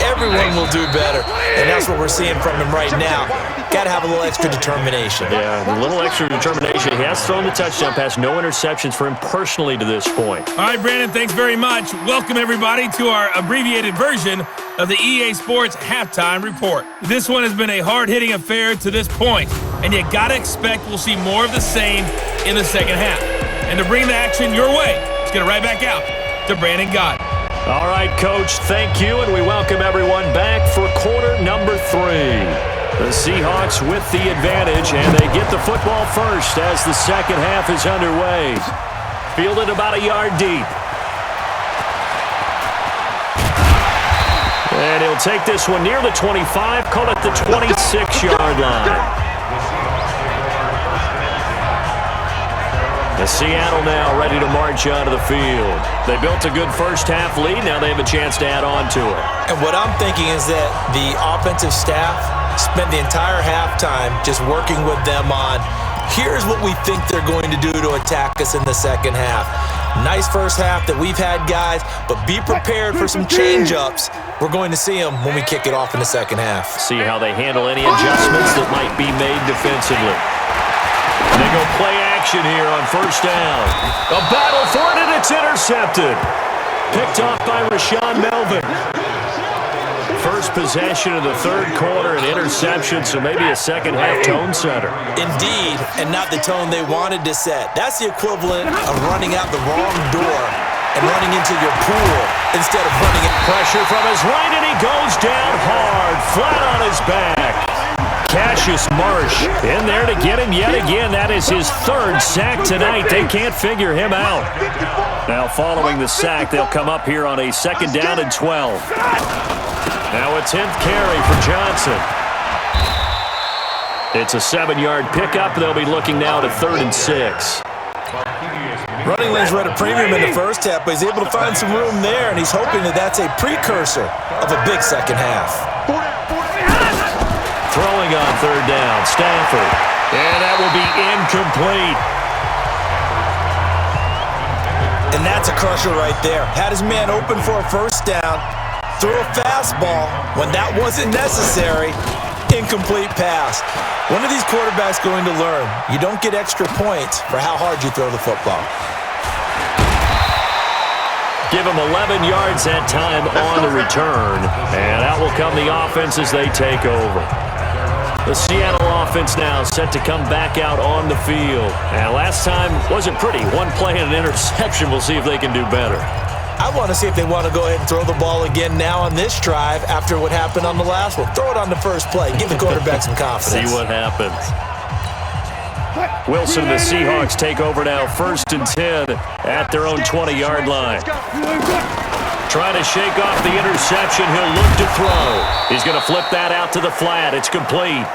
everyone will do better. And that's what we're seeing from him right now. Got to have a little extra determination.
Yeah, a little extra determination. He has thrown the touchdown pass, no interceptions for him personally to this point.
All right, Brandon, thanks very much. Welcome, everybody, to our abbreviated version of the EA Sports Halftime Report. This one has been a hard-hitting affair to this point, and you got to expect we'll see more of the same in the second half. And to bring the action your way, let's get it right back out to Brandon Gaudin.
All right, Coach, thank you, and we welcome everyone back for quarter number 3. The Seahawks with the advantage, and they get the football first as the second half is underway. Fielded about a yard deep. And he'll take this one near the 25, call it the 26-yard line. The Seattle now ready to march onto the field. They built a good first half lead. Now they have a chance to add on to it.
And what I'm thinking is that the offensive staff spent the entire halftime just working with them on, here's what we think they're going to do to attack us in the second half. Nice first half that we've had, guys, but be prepared for some change-ups. We're going to see them when we kick it off in the second half.
See how they handle any adjustments that might be made defensively. They go play action here on first down. A battle for it, and it's intercepted. Picked off by Rashaan Melvin. first possession of the third quarter, an interception, so maybe a second-half tone setter.
Indeed, and not the tone they wanted to set. That's the equivalent of running out the wrong door and running into your pool instead of running it.
Pressure from his right, and he goes down hard, flat on his back. Cassius Marsh in there to get him yet again. That is his third sack tonight. They can't figure him out. Now following the sack, they'll come up here on a 2nd down and 12. Now a 10th carry for Johnson. It's a 7-yard pickup. They'll be looking now to 3rd and 6.
Running lanes were at a premium in the first half, but he's able to find some room there, and he's hoping that that's a precursor of a big second half.
Throwing on 3rd down, Stafford. And that will be incomplete.
And that's a crusher right there. Had his man open for a first down, threw a fastball when that wasn't necessary. Incomplete pass. When are these quarterbacks going to learn? You don't get extra points for how hard you throw the football.
Give him 11 yards that time on the return. And out will come the offense as they take over. The Seattle offense now set to come back out on the field. And last time wasn't pretty. One play and an interception. We'll see if they can do better.
I want to see if they want to go ahead and throw the ball again now on this drive after what happened on the last one. Throw it on the first play. Give the quarterback some confidence.
See what happens. Wilson and the Seahawks take over now 1st and 10 at their own 20-yard line. Trying to shake off the interception. He'll look to throw. He's going to flip that out to the flat. It's complete.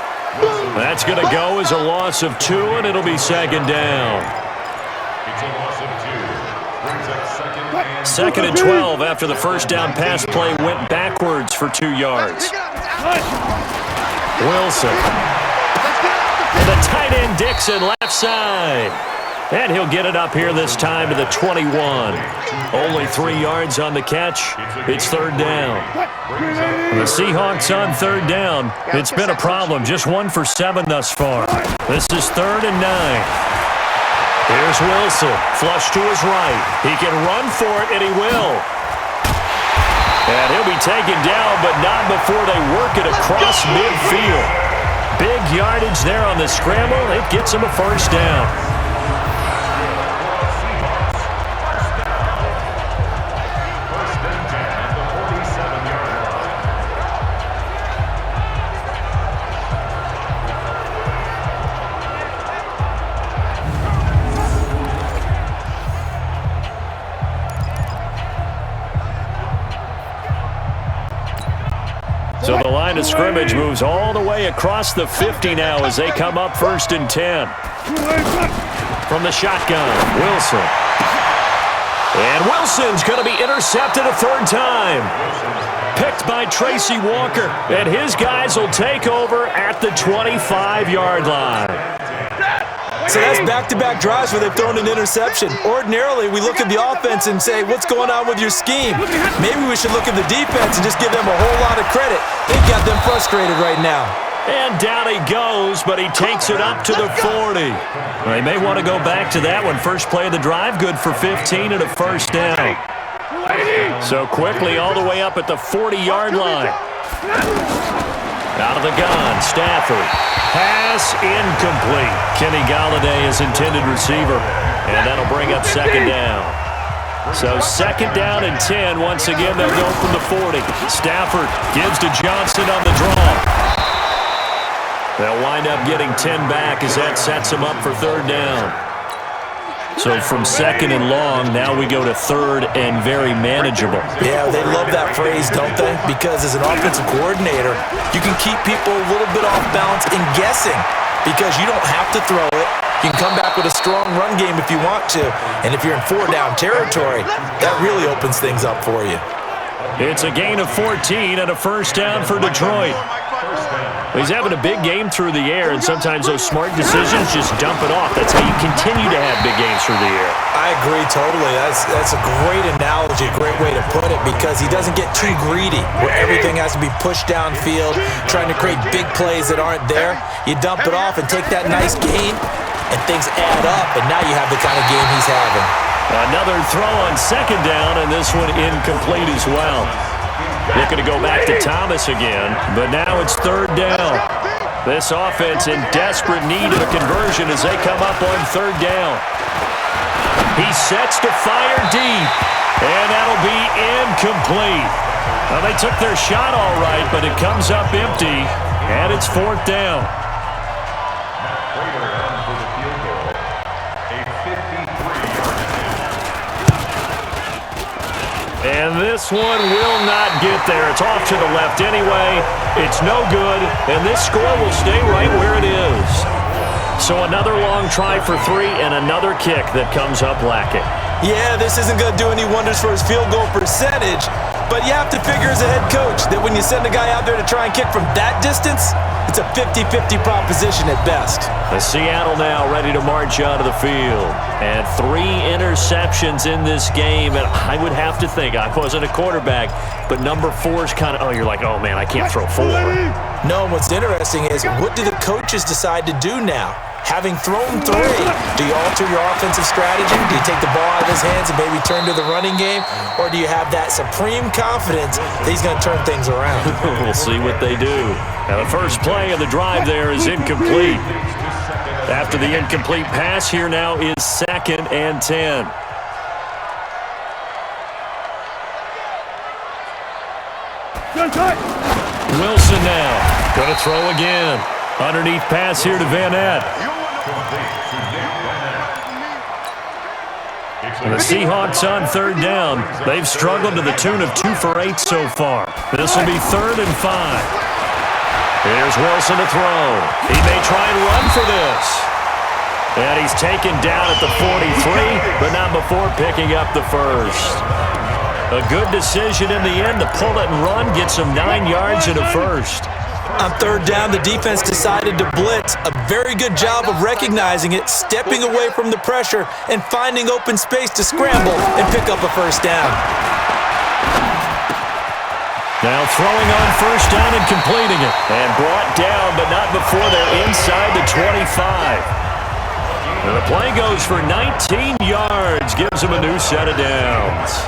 That's going to go as a loss of 2, and it'll be 2nd down. 2nd and 12 after the first down pass play went backwards for 2 yards. Wilson. And the tight end Dixon left side. And he'll get it up here this time to the 21. Only 3 yards on the catch. It's 3rd down. The Seahawks on 3rd down. It's been a problem. Just 1 for 7 thus far. This is 3rd and 9. Here's Wilson, flush to his right. He can run for it, and he will. And he'll be taken down, but not before they work it across midfield. Big yardage there on the scramble. It gets him a first down. So the line of scrimmage moves all the way across the 50 now as they come up 1st and 10. From the shotgun, Wilson. And Wilson's going to be intercepted a 3rd time. Picked by Tracy Walker. And his guys will take over at the 25-yard line.
So that's back-to-back drives where they've thrown an interception. Ordinarily, we look at the offense and say, what's going on with your scheme? Maybe we should look at the defense and just give them a whole lot of credit. They've got them frustrated right now.
And down he goes, but he takes it up to the 40. Well, they may want to go back to that one. First play of the drive, good for 15 and a first down. So quickly all the way up at the 40-yard line. Out of the gun, Stafford. Pass incomplete. Kenny Galladay is intended receiver, and that'll bring up 2nd down. So 2nd down and 10. Once again, they'll go from the 40. Stafford gives to Johnson on the draw. They'll wind up getting 10 back as that sets them up for 3rd down. So from 2nd and long, now we go to 3rd and very manageable.
Yeah, they love that phrase, don't they? Because as an offensive coordinator, you can keep people a little bit off balance and guessing because you don't have to throw it. You can come back with a strong run game if you want to. And if you're in 4-down territory, that really opens things up for you.
It's a gain of 14 and a first down for Detroit. He's having a big game through the air, and sometimes those smart decisions just dump it off. That's how you continue to have big games through the air.
I agree totally. That's a great analogy, a great way to put it, because he doesn't get too greedy where everything has to be pushed downfield, trying to create big plays that aren't there. You dump it off and take that nice gain, and things add up, and now you have the kind of game he's having.
Another throw on 2nd down, and this one incomplete as well. Looking to go back to Thomas again, but now it's third down. This offense in desperate need of a conversion as they come up on third down. He sets to fire deep, and that'll be incomplete. Well, they took their shot all right, but it comes up empty, and it's fourth down. And this one will not get there. It's off to the left anyway. It's no good, and this score will stay right where it is. So another long try for three and another kick that comes up lacking.
Yeah, this isn't going to do any wonders for his field goal percentage, but you have to figure as a head coach that when you send a guy out there to try and kick from that distance, it's a 50-50 proposition at best.
The Seattle now ready to march out of the field. And 3 interceptions in this game. And I would have to think, I wasn't a quarterback, but number 4 is kind of, you're like, oh, man, I can't throw 4.
No, what's interesting is what do the coaches decide to do now? Having thrown 3, do you alter your offensive strategy? Do you take the ball out of his hands and maybe turn to the running game? Or do you have that supreme confidence that he's going to turn things around?
We'll see what they do. Now, the first play of the drive there is incomplete. After the incomplete pass, here now is 2nd and 10. Wilson now going to throw again. Underneath pass here to Van Ness. The Seahawks on third down. They've struggled to the tune of 2 for 8 so far. This will be 3rd and 5. Here's Wilson to throw. He may try and run for this. And he's taken down at the 43, but not before picking up the first. A good decision in the end to pull it and run, get some 9 yards and a first.
On third down, the defense decided to blitz. A very good job of recognizing it, stepping away from the pressure, and finding open space to scramble and pick up a first down.
Now throwing on first down and completing it. And brought down, but not before they're inside the 25. And the play goes for 19 yards. Gives him a new set of downs.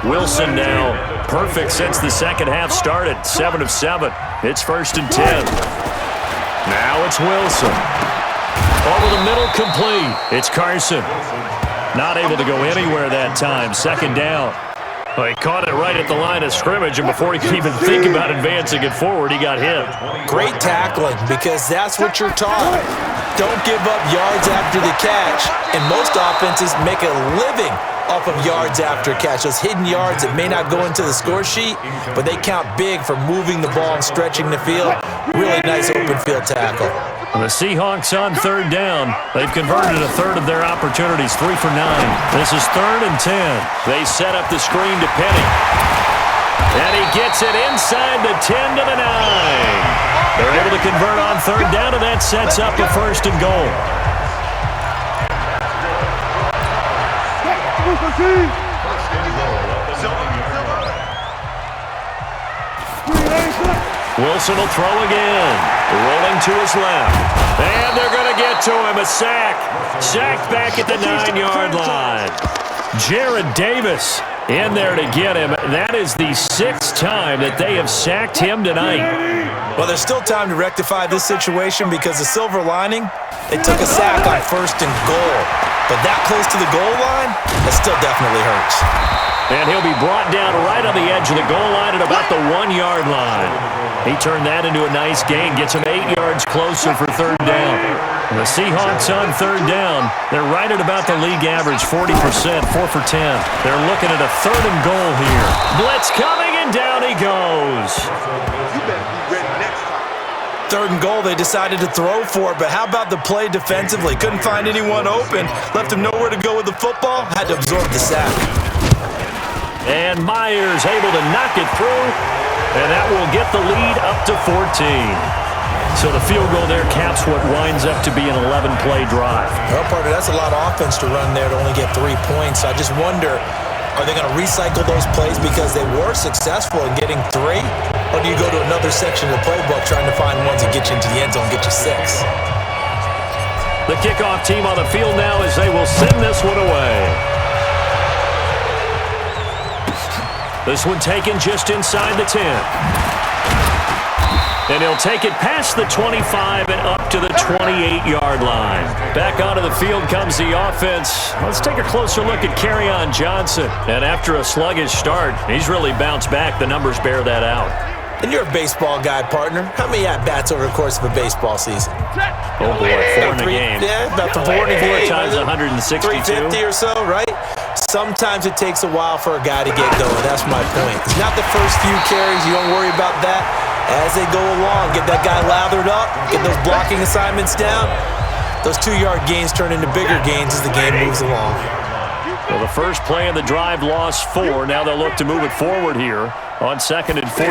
Wilson now perfect since the second half started. 7 of 7. It's 1st and 10. Now it's Wilson. Over the middle, complete. It's Carson. Not able to go anywhere that time. 2nd down. Well, he caught it right at the line of scrimmage, and before he could even think about advancing it forward, he got hit.
Great tackling, because that's what you're taught. Don't give up yards after the catch, and most offenses make a living off of yards after catch. Those hidden yards that may not go into the score sheet, but they count big for moving the ball and stretching the field. Really nice open field tackle.
And the Seahawks on third down. They've converted a third of their opportunities, 3 for 9. This is 3rd and 10. They set up the screen to Penny. And he gets it inside the 10 to the 9. They're able to convert on third down, and that sets up a 1st and goal. Wilson will throw again. Rolling to his left. And they're going to get to him. A sack. Sacked back at the 9-yard line. Jared Davis in there to get him. That is the 6th time that they have sacked him tonight.
Well, there's still time to rectify this situation because the silver lining, they took a sack on 1st and goal. But that close to the goal line, that still definitely hurts.
And he'll be brought down right on the edge of the goal line at about the 1-yard line. He turned that into a nice gain, gets him 8 yards closer for third down. And the Seahawks on third down, they're right at about the league average, 40%, 4 for 10. They're looking at a 3rd and goal here. Blitz coming, and down he goes.
3rd and goal, they decided to throw for it, but how about the play defensively? Couldn't find anyone open, left him nowhere to go with the football, had to absorb the sack.
And Myers able to knock it through, and that will get the lead up to 14. So the field goal there caps what winds up to be an 11-play drive.
Well, partner, that's a lot of offense to run there to only get 3 points. I just wonder, are they going to recycle those plays because they were successful in getting 3? Or do you go to another section of the playbook trying to find ones that get you into the end zone and get you 6?
The kickoff team on the field now as they will send this one away. This one taken just inside the 10. And he'll take it past the 25 and up to the 28-yard line. Back onto the field comes the offense. Let's take a closer look at Kerryon Johnson. And after a sluggish start, he's really bounced back. The numbers bear that out.
And you're a baseball guy, partner. How many at-bats over the course of a baseball season?
Oh, boy, 4 in a game.
Yeah, about 4 in a game.
4 times 162.
350 or so, right? Sometimes it takes a while for a guy to get going. That's my point. It's not the first few carries. You don't worry about that. As they go along, get that guy lathered up, get those blocking assignments down. Those 2-yard gains turn into bigger gains as the game moves along.
Well, the first play of the drive lost 4. Now they'll look to move it forward here on 2nd and 14.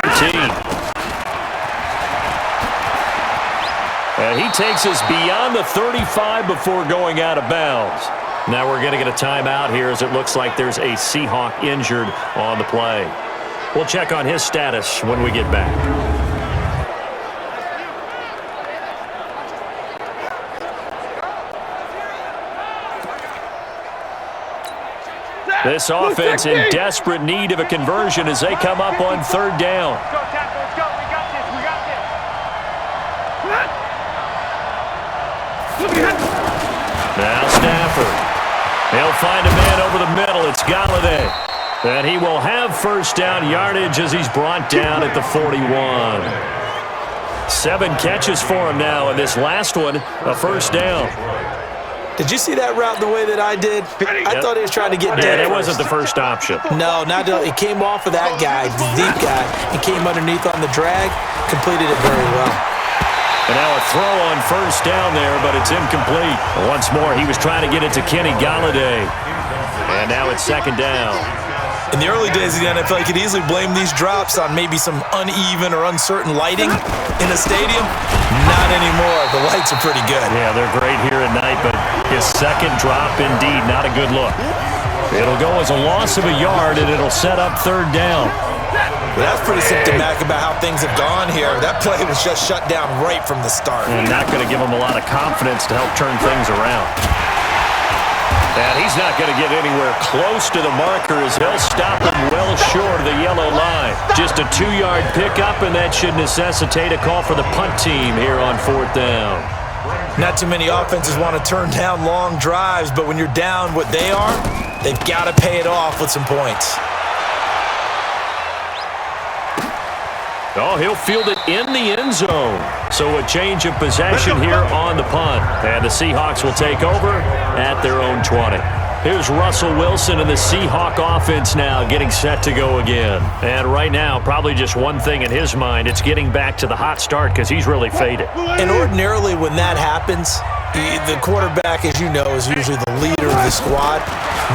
And he takes us beyond the 35 before going out of bounds. Now we're going to get a timeout here as it looks like there's a Seahawk injured on the play. We'll check on his status when we get back. This offense in desperate need of a conversion as they come up on 3rd down.
Let's go, Tackle. Let's go. We got this. We got this.
Now Stafford. He'll find a man over the middle. It's Galladay. And he will have first down yardage as he's brought down at the 41. 7 catches for him now, and this last one, a first down.
Did you see that route the way that I did? I thought he was trying to get dead.
Yeah, that wasn't the first option.
No, it came off of that guy, the deep guy. He came underneath on the drag, completed it very well.
And now a throw on first down there, but it's incomplete. Once more, he was trying to get it to Kenny Galladay. And now it's 2nd down.
In the early days of the NFL, you could easily blame these drops on maybe some uneven or uncertain lighting in a stadium. Not anymore. The lights are pretty good.
Yeah, they're great here at night, but his second drop, indeed, not a good look. It'll go as a loss of a yard, and it'll set up 3rd down.
Well, that's pretty symptomatic about how things have gone here. That play was just shut down right from the start.
And not going to give him a lot of confidence to help turn things around. And he's not going to get anywhere close to the marker as he'll stop him well short of the yellow line. Just a 2-yard pickup, and that should necessitate a call for the punt team here on 4th down.
Not too many offenses want to turn down long drives, but when you're down what they are, they've got to pay it off with some points.
Oh, he'll field it in the end zone. So a change of possession here on the punt. And the Seahawks will take over at their own 20. Here's Russell Wilson and the Seahawk offense now getting set to go again. And right now, probably just one thing in his mind. It's getting back to the hot start because he's really faded.
And ordinarily when that happens, the quarterback, as you know, is usually the leader of the squad.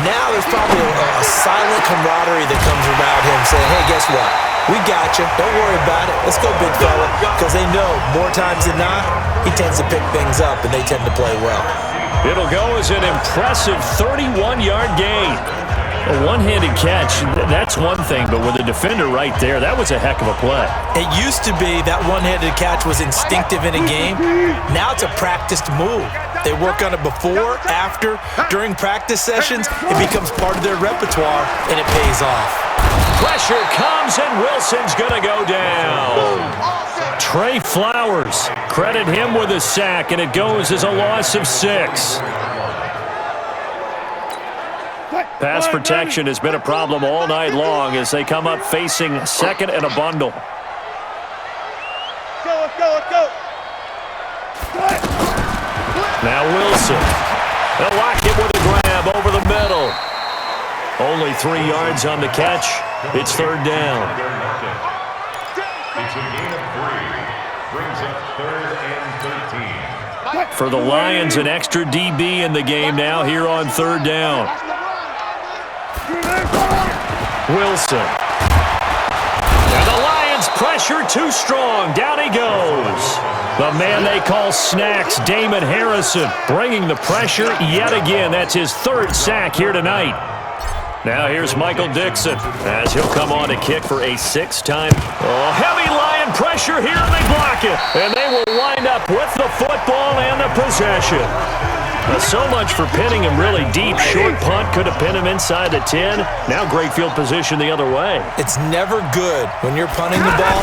Now there's probably a silent camaraderie that comes around him saying, hey, guess what? We got you. Don't worry about it. Let's go, big fella. Because they know more times than not, he tends to pick things up, and they tend to play well.
It'll go as an impressive 31-yard gain. A one-handed catch, that's one thing, but with a defender right there, that was a heck of a play.
It used to be that one-handed catch was instinctive in a game. Now it's a practiced move. They work on it before, after, during practice sessions. It becomes part of their repertoire, and it pays off.
Pressure comes, and Wilson's going to go down. Trey Flowers, credit him with a sack, and it goes as a loss of 6. Pass protection has been a problem all night long as they come up facing 2nd and a bundle.
Let's go.
Now Wilson. They'll lock it with a grab over the middle. Only 3 yards on the catch. It's 3rd down.
It's a gain of 3. Brings up 3rd and 13.
For the Lions, an extra DB in the game now here on 3rd down. Wilson. And the Lions pressure too strong. Down he goes. The man they call Snacks, Damon Harrison, bringing the pressure yet again. That's his 3rd sack here tonight. Now here's Michael Dixon as he'll come on to kick for a 6th time. Oh, heavy Lion pressure here, and they block it. And they will wind up with the football and the possession. So much for pinning him really deep. Short punt could have pinned him inside the 10. Now great field position the other way.
It's never good when you're punting the ball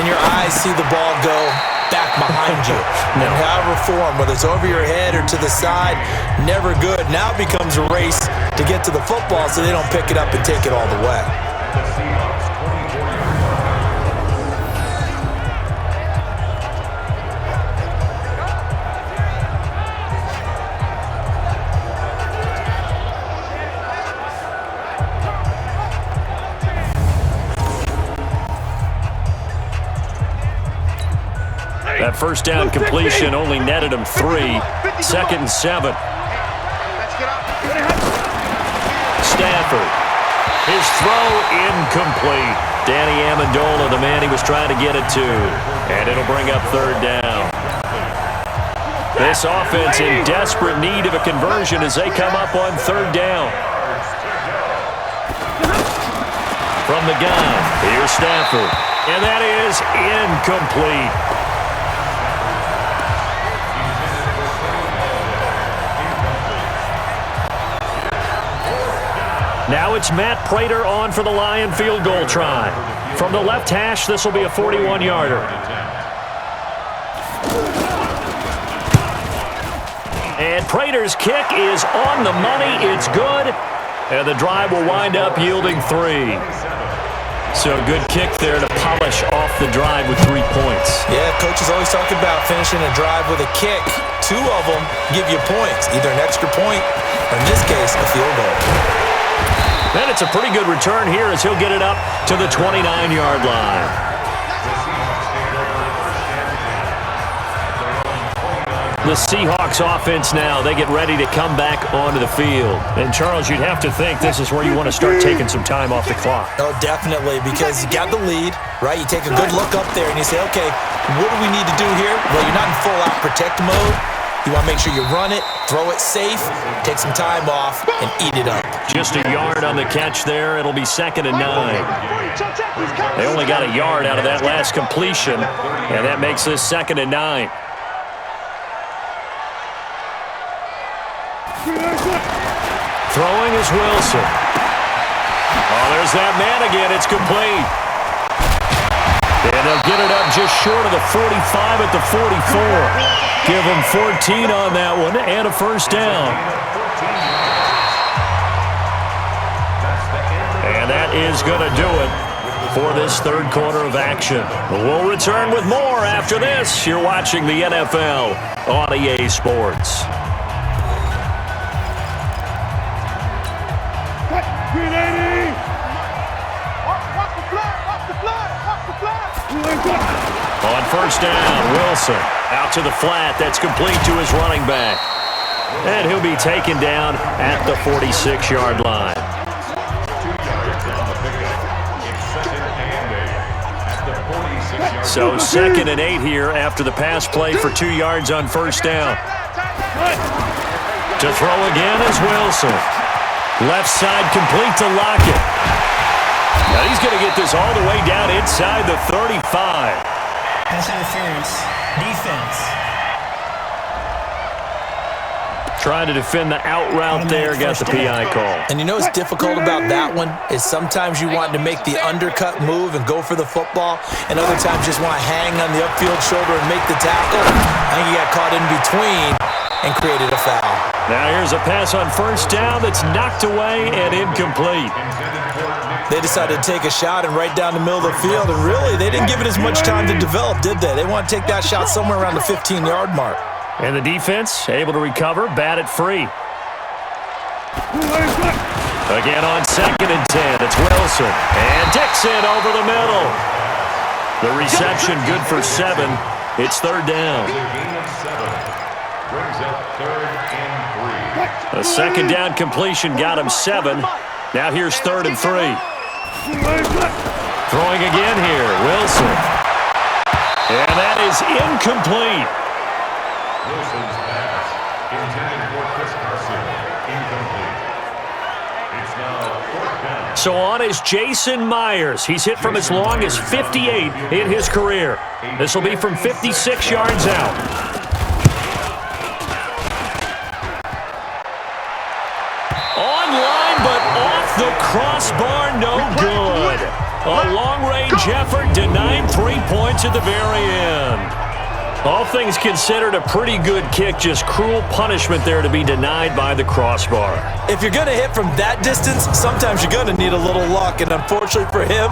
and your eyes see the ball go back behind you. And however form, whether it's over your head or to the side, never good. Now it becomes a race to get to the football so they don't pick it up and take it all the way.
That first down completion only netted him 3. 2nd and 7. Stafford. His throw incomplete. Danny Amendola, the man he was trying to get it to. And it'll bring up 3rd down. This offense in desperate need of a conversion as they come up on 3rd down. From the gun, here's Stafford. And that is incomplete. Now it's Matt Prater on for the Lion field goal try. From the left hash, this will be a 41-yarder. And Prater's kick is on the money. It's good. And the drive will wind up yielding 3. So a good kick there to polish off the drive with 3 points.
Yeah, coaches always talk about finishing a drive with a kick. 2 of them give you points, either an extra point or in this case, a field goal.
And it's a pretty good return here as he'll get it up to the 29-yard line. The Seahawks offense now, they get ready to come back onto the field. And Charles, you'd have to think this is where you want to start taking some time off the clock.
Oh, definitely, because you got the lead, right? You take a good look up there and you say, okay, what do we need to do here? Well, you're not in full-out protect mode. You want to make sure you run it, throw it safe, take some time off, and eat it up.
Just a yard on the catch there. It'll be 2nd and 9. They only got a yard out of that last completion, and that makes this 2nd and 9. Throwing is Wilson. Oh, there's that man again. It's complete. And they'll get it up just short of the 45 at the 44. Give them 14 on that one and a first down. And that is going to do it for this 3rd quarter of action. We'll return with more after this. You're watching the NFL on EA Sports. On first down, Wilson out to the flat. That's complete to his running back. And he'll be taken down at the 46-yard line. So 2nd and 8 here after the pass play for 2 yards on first down. To throw again is Wilson. Left side complete to Lockett. Now he's going to get this all the way down inside the 35.
Pass interference. Defense.
Trying to defend the out route there, got the PI call.
And you know what's difficult about that one is sometimes you want to make the undercut move and go for the football, and other times just want to hang on the upfield shoulder and make the tackle. I think he got caught in between and created a foul.
Now here's a pass on first down that's knocked away and incomplete.
They decided to take a shot and right down the middle of the field, and really, they didn't give it as much time to develop, did they? They want to take that shot somewhere around the 15-yard mark.
And the defense able to recover, bat it free. Again on 2nd and 10, it's Wilson. And Dixon over the middle. The reception good for 7. It's 3rd down. A 2nd down completion got him 7. Now here's 3rd and 3. Throwing again here, Wilson. And that is incomplete.
Wilson's pass intended for Chris Carson, incomplete. It's now 4th down.
So on is Jason Myers. He's hit from as long as 58 in his career. This will be from 56 yards out. crossbar, no good. A long-range effort denied 3 points at the very end. All things considered, a pretty good kick, just cruel punishment there to be denied by the crossbar.
If you're going to hit from that distance, sometimes you're going to need a little luck, and unfortunately for him,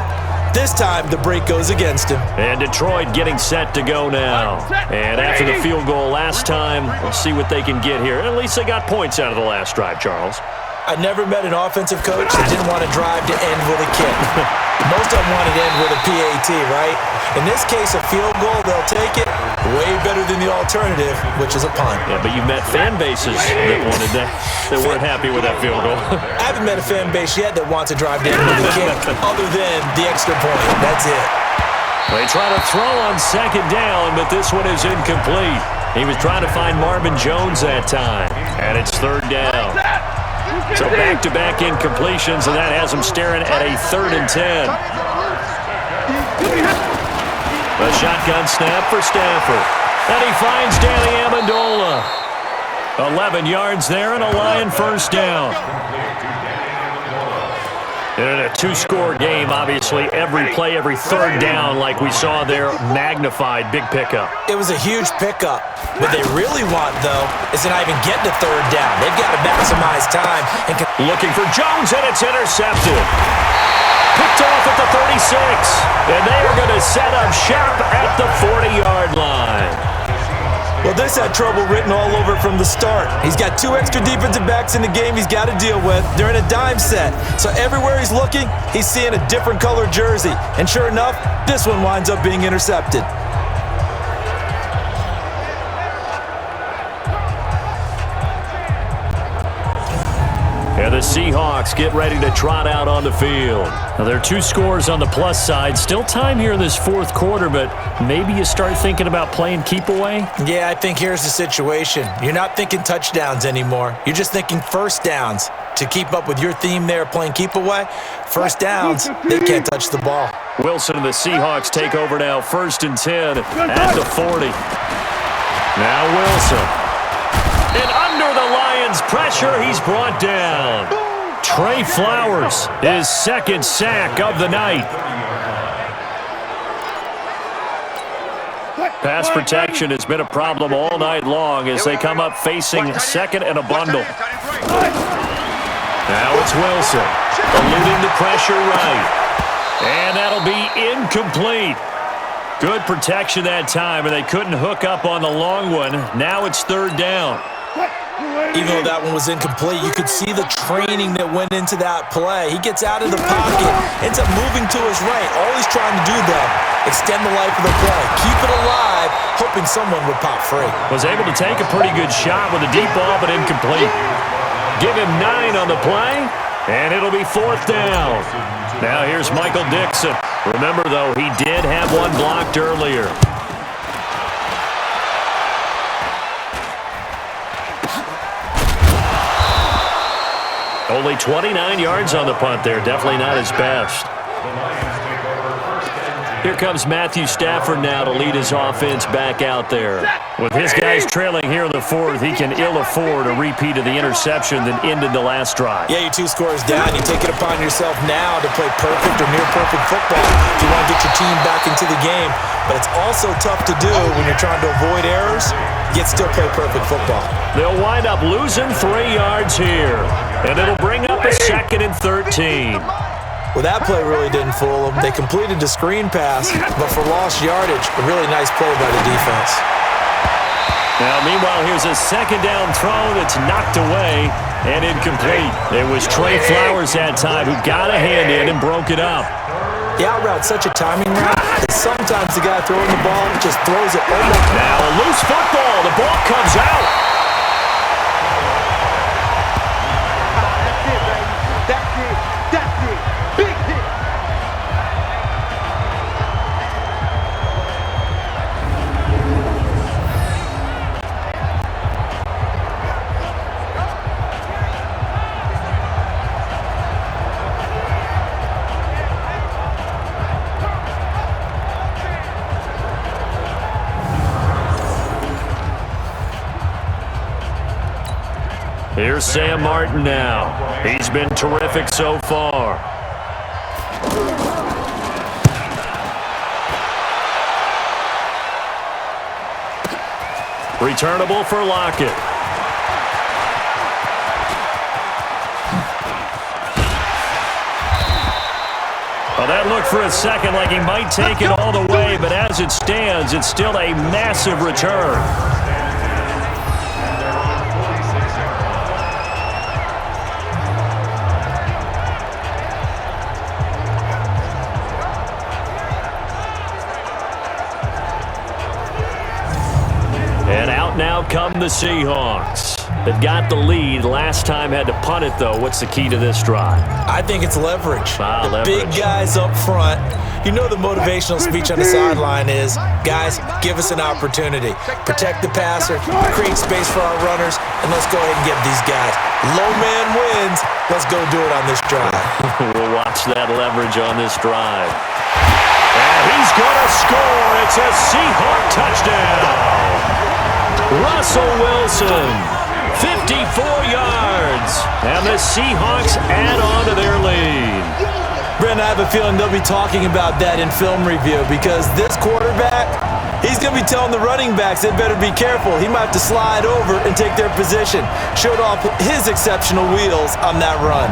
this time the break goes against him.
And Detroit getting set to go now. And after the field goal last time, we'll see what they can get here. At least they got points out of the last drive, Charles.
I never met an offensive coach that didn't want to drive to end with a kick. Most of them want to end with a PAT, right? In this case, a field goal, they'll take it way better than the alternative, which is a punt.
Yeah, but you've met fan bases that wanted that weren't happy with that field goal.
I haven't met a fan base yet that wants to drive to end with a kick other than the extra point. That's it.
They try to throw on second down, but this one is incomplete. He was trying to find Marvin Jones that time, and it's third down. So back-to-back incompletions, and that has him staring at a 3rd and 10. A shotgun snap for Stafford. And he finds Danny Amendola. 11 yards there and a Lion first down. In a two-score game, obviously, every play, every third down, like we saw there, magnified, big pickup.
It was a huge pickup. What they really want, though, is to not even get to third down. They've got to maximize time. And
looking for Jones, and it's intercepted. Picked off at the 36, and they are going to set up shop at the 40-yard line.
Well, this had trouble written all over from the start. He's got 2 extra defensive backs in the game he's got to deal with. They're in a dime set. So everywhere he's looking, he's seeing a different color jersey. And sure enough, this one winds up being intercepted.
And the Seahawks get ready to trot out on the field. Now, there are 2 scores on the plus side. Still time here in this fourth quarter, but maybe you start thinking about playing keep away?
Yeah, I think here's the situation. You're not thinking touchdowns anymore. You're just thinking first downs. To keep up with your theme there, playing keep away, first downs, they can't touch the ball.
Wilson and the Seahawks take over now, 1st and 10 at the 40. Now Wilson. And under the Lions' pressure, he's brought down. Trey Flowers, his 2nd sack of the night. Pass protection has been a problem all night long as they come up facing 2nd and a bundle. Now it's Wilson, eluding the pressure right. And that'll be incomplete. Good protection that time, and they couldn't hook up on the long one. Now it's 3rd down.
Even though that one was incomplete, you could see the training that went into that play. He gets out of the pocket, ends up moving to his right. All he's trying to do, though, extend the life of the play. Keep it alive, hoping someone would pop free.
Was able to take a pretty good shot with a deep ball, but incomplete. Give him 9 on the play, and it'll be 4th down. Now here's Michael Dixon. Remember, though, he did have one blocked earlier. Only 29 yards on the punt there. Definitely not his best. Here comes Matthew Stafford now to lead his offense back out there. With his guys trailing here in the 4th, he can ill afford a repeat of the interception that ended the last drive.
Yeah, you're 2 scores down. You take it upon yourself now to play perfect or near-perfect football if you want to get your team back into the game. But it's also tough to do when you're trying to avoid errors, yet still play perfect football.
They'll wind up losing 3 yards here, and it'll bring up a 2nd and 13.
Well, that play really didn't fool them. They completed the screen pass, but for lost yardage, a really nice play by the defense.
Now, meanwhile, here's a 2nd down throw that's knocked away and incomplete. It was Trey Flowers that time who got a hand in and broke it up.
The out route's such a timing route that sometimes the guy throwing the ball just throws it almost.
Now a loose football. The ball comes out. Here's Sam Martin now. He's been terrific so far. Returnable for Lockett. Well, that looked for a second like he might take it all the way, but as it stands, it's still a massive return. And out now come the Seahawks. They've got the lead. Last time had to punt it, though. What's the key to this drive?
I think it's leverage.
Leverage.
Big guys up front. You know the motivational speech on the sideline is, guys, give us an opportunity. Protect the passer, create space for our runners, and let's go ahead and give these guys. Low man wins. Let's go do it on this drive.
We'll watch that leverage on this drive. And he's going to score. It's a Seahawk touchdown. Russell Wilson, 54 yards. And the Seahawks add on to their lead.
Brent, I have a feeling they'll be talking about that in film review because this quarterback, he's going to be telling the running backs they better be careful. He might have to slide over and take their position. Showed off his exceptional wheels on that run.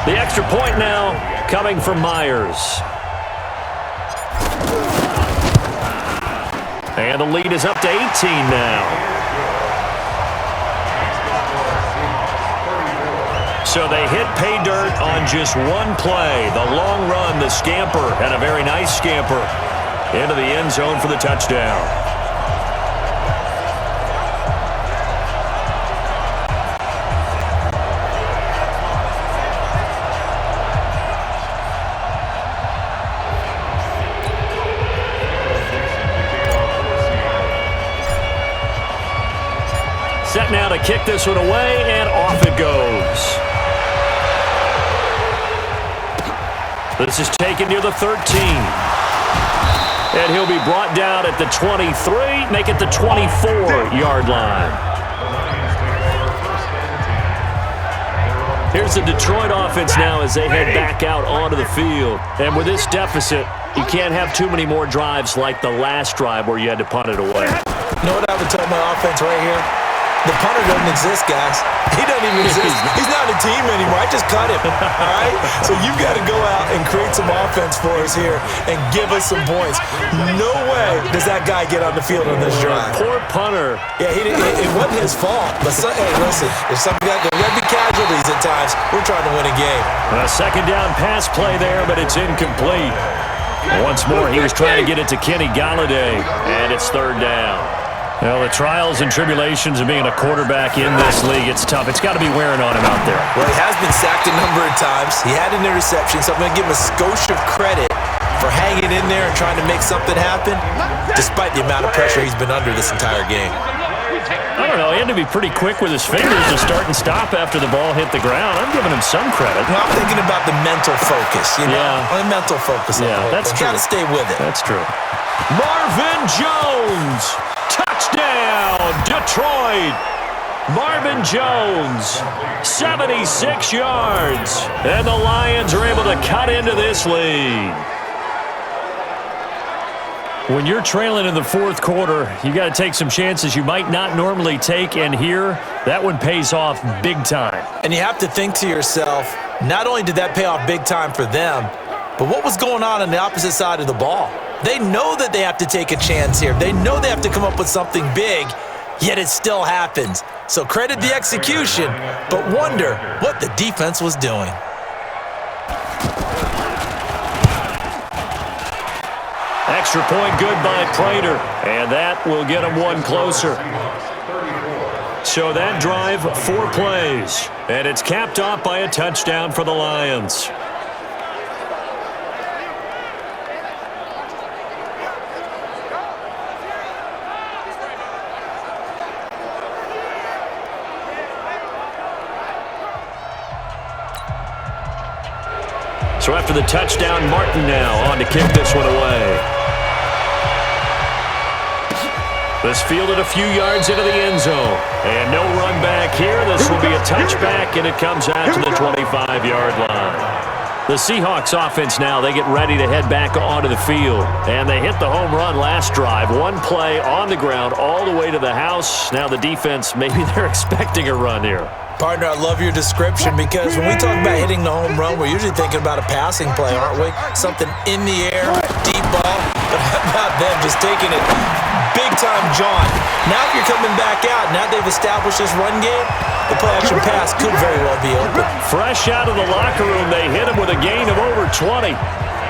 The extra point now coming from Myers. And the lead is up to 18 now. So they hit pay dirt on just one play. The long run, the scamper, and a very nice scamper into the end zone for the touchdown. Set now to kick this one away, and off it goes. This is taken near the 13. And he'll be brought down at the 23, make it the 24-yard line. Here's the Detroit offense now as they head back out onto the field. And with this deficit, you can't have too many more drives like the last drive where you had to punt it away.
You know what I would tell my offense right here? The punter doesn't exist, guys. He doesn't even exist. He's not a team anymore. I just cut him, all right? So you've got to go out and create some offense for us here and give us some points. No way does that guy get on the field on this drive.
Poor punter.
Yeah, it wasn't his fault. But hey, listen, if something got there might be casualties at times. We're trying to win a game.
A second down pass play there, but it's incomplete. Once more, he was trying to get it to Kenny Golladay, and it's third down. Well, the trials and tribulations of being a quarterback in this league, it's tough. It's got to be wearing on him out there.
Well, he has been sacked a number of times. He had an interception, so I'm going to give him a skosh of credit for hanging in there and trying to make something happen, despite the amount of pressure he's been under this entire game.
I don't know. He had to be pretty quick with his fingers to start and stop after the ball hit the ground. I'm giving him some credit.
Well, I'm thinking about the mental focus, you know?
Yeah.
The mental focus.
Yeah, that's true.
Got to stay with it.
That's true. Marvin Jones. Touchdown, Detroit. Marvin Jones, 76 yards. And the Lions are able to cut into this lead. When you're trailing in the fourth quarter, you got to take some chances you might not normally take, and here, that one pays off big time.
And you have to think to yourself, not only did that pay off big time for them, but what was going on the opposite side of the ball? They know that they have to take a chance here. They know they have to come up with something big, yet it still happens. So credit the execution, but wonder what the defense was doing.
Extra point good by Prater, and that will get them one closer. So that drive, 4 plays, and it's capped off by a touchdown for the Lions. So after the touchdown, Martin now on to kick this one away. This fielded a few yards into the end zone. And no run back here. This will be a touchback, and it comes out to the 25-yard line. The Seahawks offense now, they get ready to head back onto the field. And they hit the home run last drive. One play on the ground all the way to the house. Now the defense, maybe they're expecting a run here.
Partner, I love your description because when we talk about hitting the home run, we're usually thinking about a passing play, aren't we? Something in the air, deep ball. But how about them just taking it big-time jaunt? Now if you're coming back out, now they've established this run game, the play-action pass could very well be open.
Fresh out of the locker room, they hit him with a gain of over 20.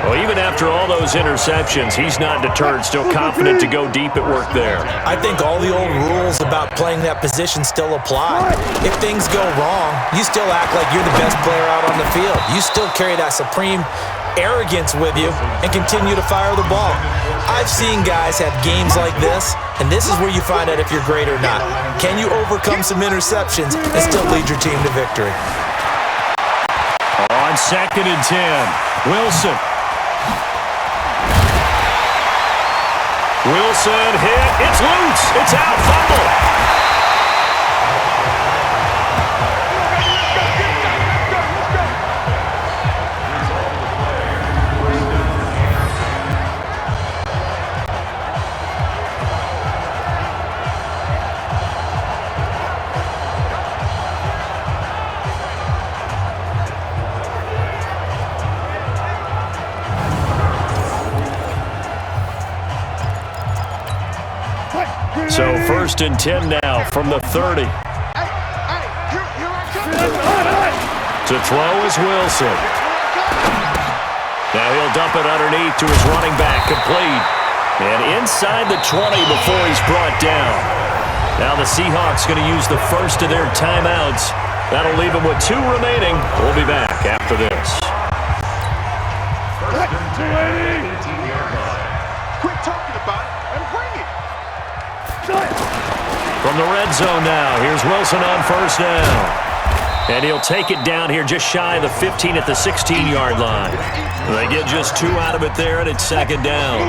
Well, even after all those interceptions, he's not deterred, still confident to go deep at work there.
I think all the old rules about playing that position still apply. If things go wrong, you still act like you're the best player out on the field. You still carry that supreme arrogance with you and continue to fire the ball. I've seen guys have games like this, and this is where you find out if you're great or not. Can you overcome some interceptions and still lead your team to victory?
On 2nd and 10, Wilson. Wilson hit. It's loose. It's out. Fumble. So 1st and 10 now from the 30. To throw is Wilson. Now he'll dump it underneath to his running back, complete. And inside the 20 before he's brought down. Now the Seahawks going to use the first of their timeouts. That'll leave them with 2 remaining. We'll be back after this.
Quit talking about it and bring it.
From the red zone now, here's Wilson on 1st down. And he'll take it down here just shy of the 15 at the 16-yard line. They get just 2 out of it there, and it's 2nd down.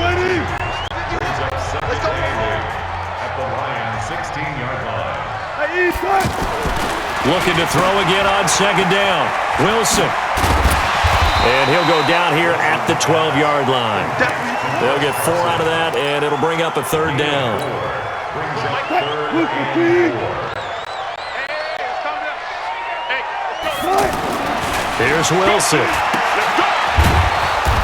Looking to throw again on 2nd down. Wilson. And he'll go down here at the 12-yard line. They'll get 4 out of that, and it'll bring up a 3rd down. Here's Wilson.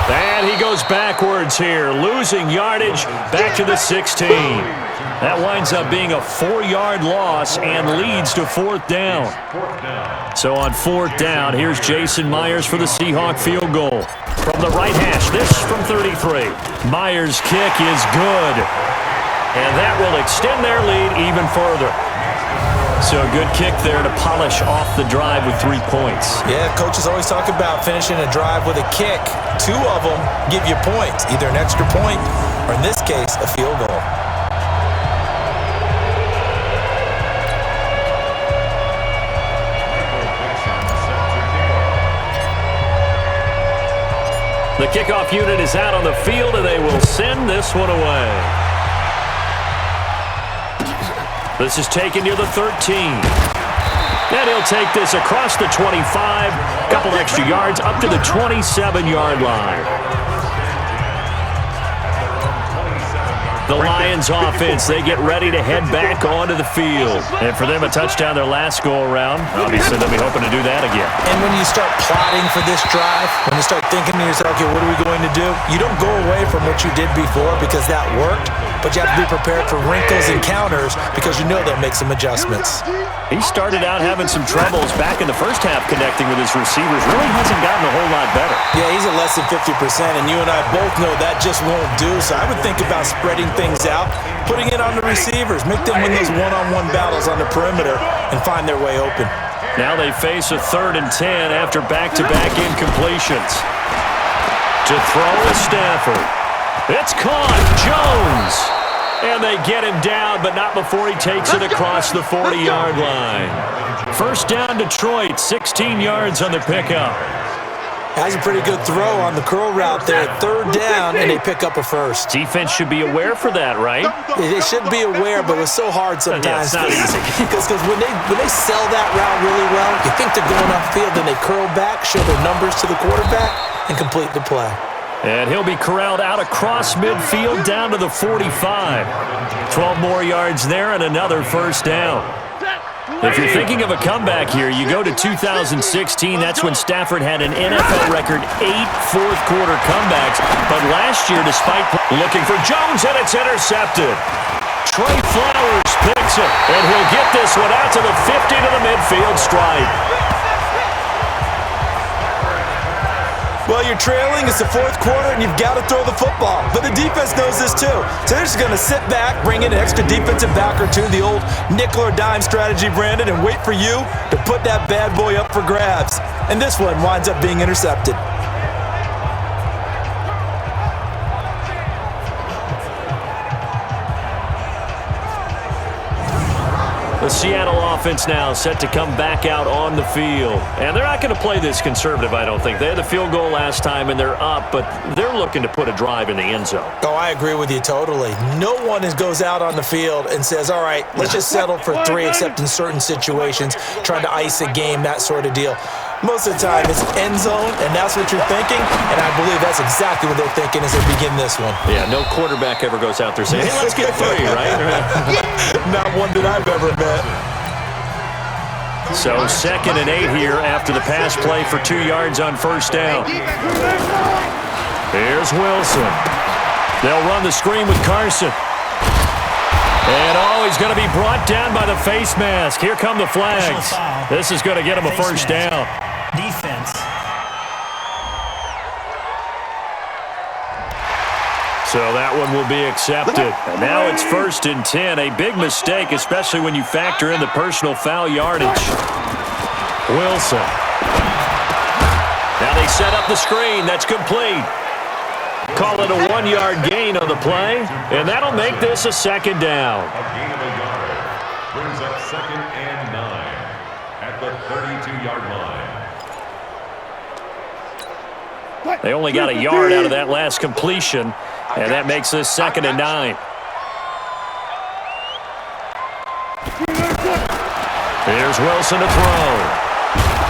And he goes backwards here, losing yardage back to the 16. That winds up being a 4-yard loss and leads to 4th down. So on 4th down, here's Jason Myers for the Seahawk field goal. From the right hash, this from 33. Myers' kick is good. And that will extend their lead even further. So a good kick there to polish off the drive with 3 points.
Yeah, coaches always talk about finishing a drive with a kick. 2 of them give you points, either an extra point or, in this case, a field goal.
The kickoff unit is out on the field, and they will send this one away. This is taken near the 13. And he'll take this across the 25, couple extra yards, up to the 27-yard line. The Lions offense, they get ready to head back onto the field. And for them, a touchdown their last go-around. Obviously, they'll be hoping to do that again.
And when you start plotting for this drive, when you start thinking to yourself, okay, what are we going to do? You don't go away from what you did before because that worked, but you have to be prepared for wrinkles and counters because you know they'll make some adjustments.
He started out having some troubles back in the first half connecting with his receivers. Really hasn't gotten a whole lot better.
Yeah, he's at less than 50%, and you and I both know that just won't do. So I would think about spreading things out, putting it on the receivers, make them win those one-on-one battles on the perimeter and find their way open.
Now they face a 3rd and 10 after back-to-back incompletions. To throw is Stafford. It's caught. Jones. And they get him down, but not before he takes it across the 40-yard line. 1st down, Detroit, 16 yards on the pickup.
That's a pretty good throw on the curl route there. 3rd down, and they pick up a first.
Defense should be aware for that, right?
They should be aware, but it's so hard sometimes.
Yeah, it's not easy.
Because when they sell that route really well, you think they're going upfield, then they curl back, show their numbers to the quarterback, and complete the play.
And he'll be corralled out across midfield down to the 45. 12 more yards there and another first down. If you're thinking of a comeback here, you go to 2016. That's when Stafford had an NFL record 8 fourth-quarter comebacks. But last year, despite looking for Jones, and it's intercepted. Trey Flowers picks it, and he'll get this one out to the 50 to the midfield stripe.
Well, you're trailing. It's the 4th quarter, and you've got to throw the football. But the defense knows this, too. So they're just going to sit back, bring in an extra defensive back or two, the old nickel or dime strategy, Brandon, and wait for you to put that bad boy up for grabs. And this one winds up being intercepted.
The Seattle offense now set to come back out on the field. And they're not going to play this conservative, I don't think. They had the field goal last time, and they're up, but they're looking to put a drive in the end zone.
Oh, I agree with you totally. No one goes out on the field and says, all right, let's just settle for 3, except in certain situations, trying to ice a game, that sort of deal. Most of the time, it's end zone, and that's what you're thinking, and I believe that's exactly what they're thinking as they begin this one.
Yeah, no quarterback ever goes out there saying, hey, let's get 3, right?
Not one that I've ever met.
So 2nd and 8 here after the pass play for 2 yards on first down. Here's Wilson. They'll run the screen with Carson. And he's going to be brought down by the face mask. Here come the flags. This is going to get him a first down.
Defense.
So that one will be accepted. And now it's 1st and 10. A big mistake, especially when you factor in the personal foul yardage. Wilson. Now they set up the screen. That's complete. Call it a 1-yard gain on the play, and that'll make this a 2nd down.
A gain of a yard brings up 2nd and 9 at the 32-yard line.
They only got a yard out of that last completion, and that makes this 2nd and 9. Here's Wilson to throw.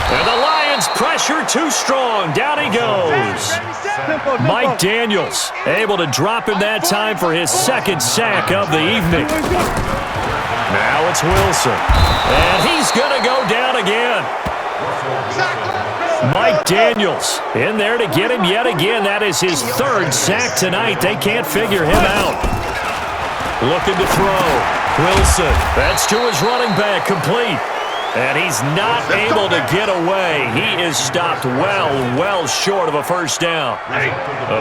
And the Lions pressure too strong. Down he goes. Mike Daniels able to drop him that time for his 2nd sack of the evening. Now it's Wilson. And he's going to go down again. Mike Daniels in there to get him yet again. That is his 3rd sack tonight. They can't figure him out. Looking to throw. Wilson. That's to his running back. Complete. And he's not able to get away. He is stopped well short of a first down.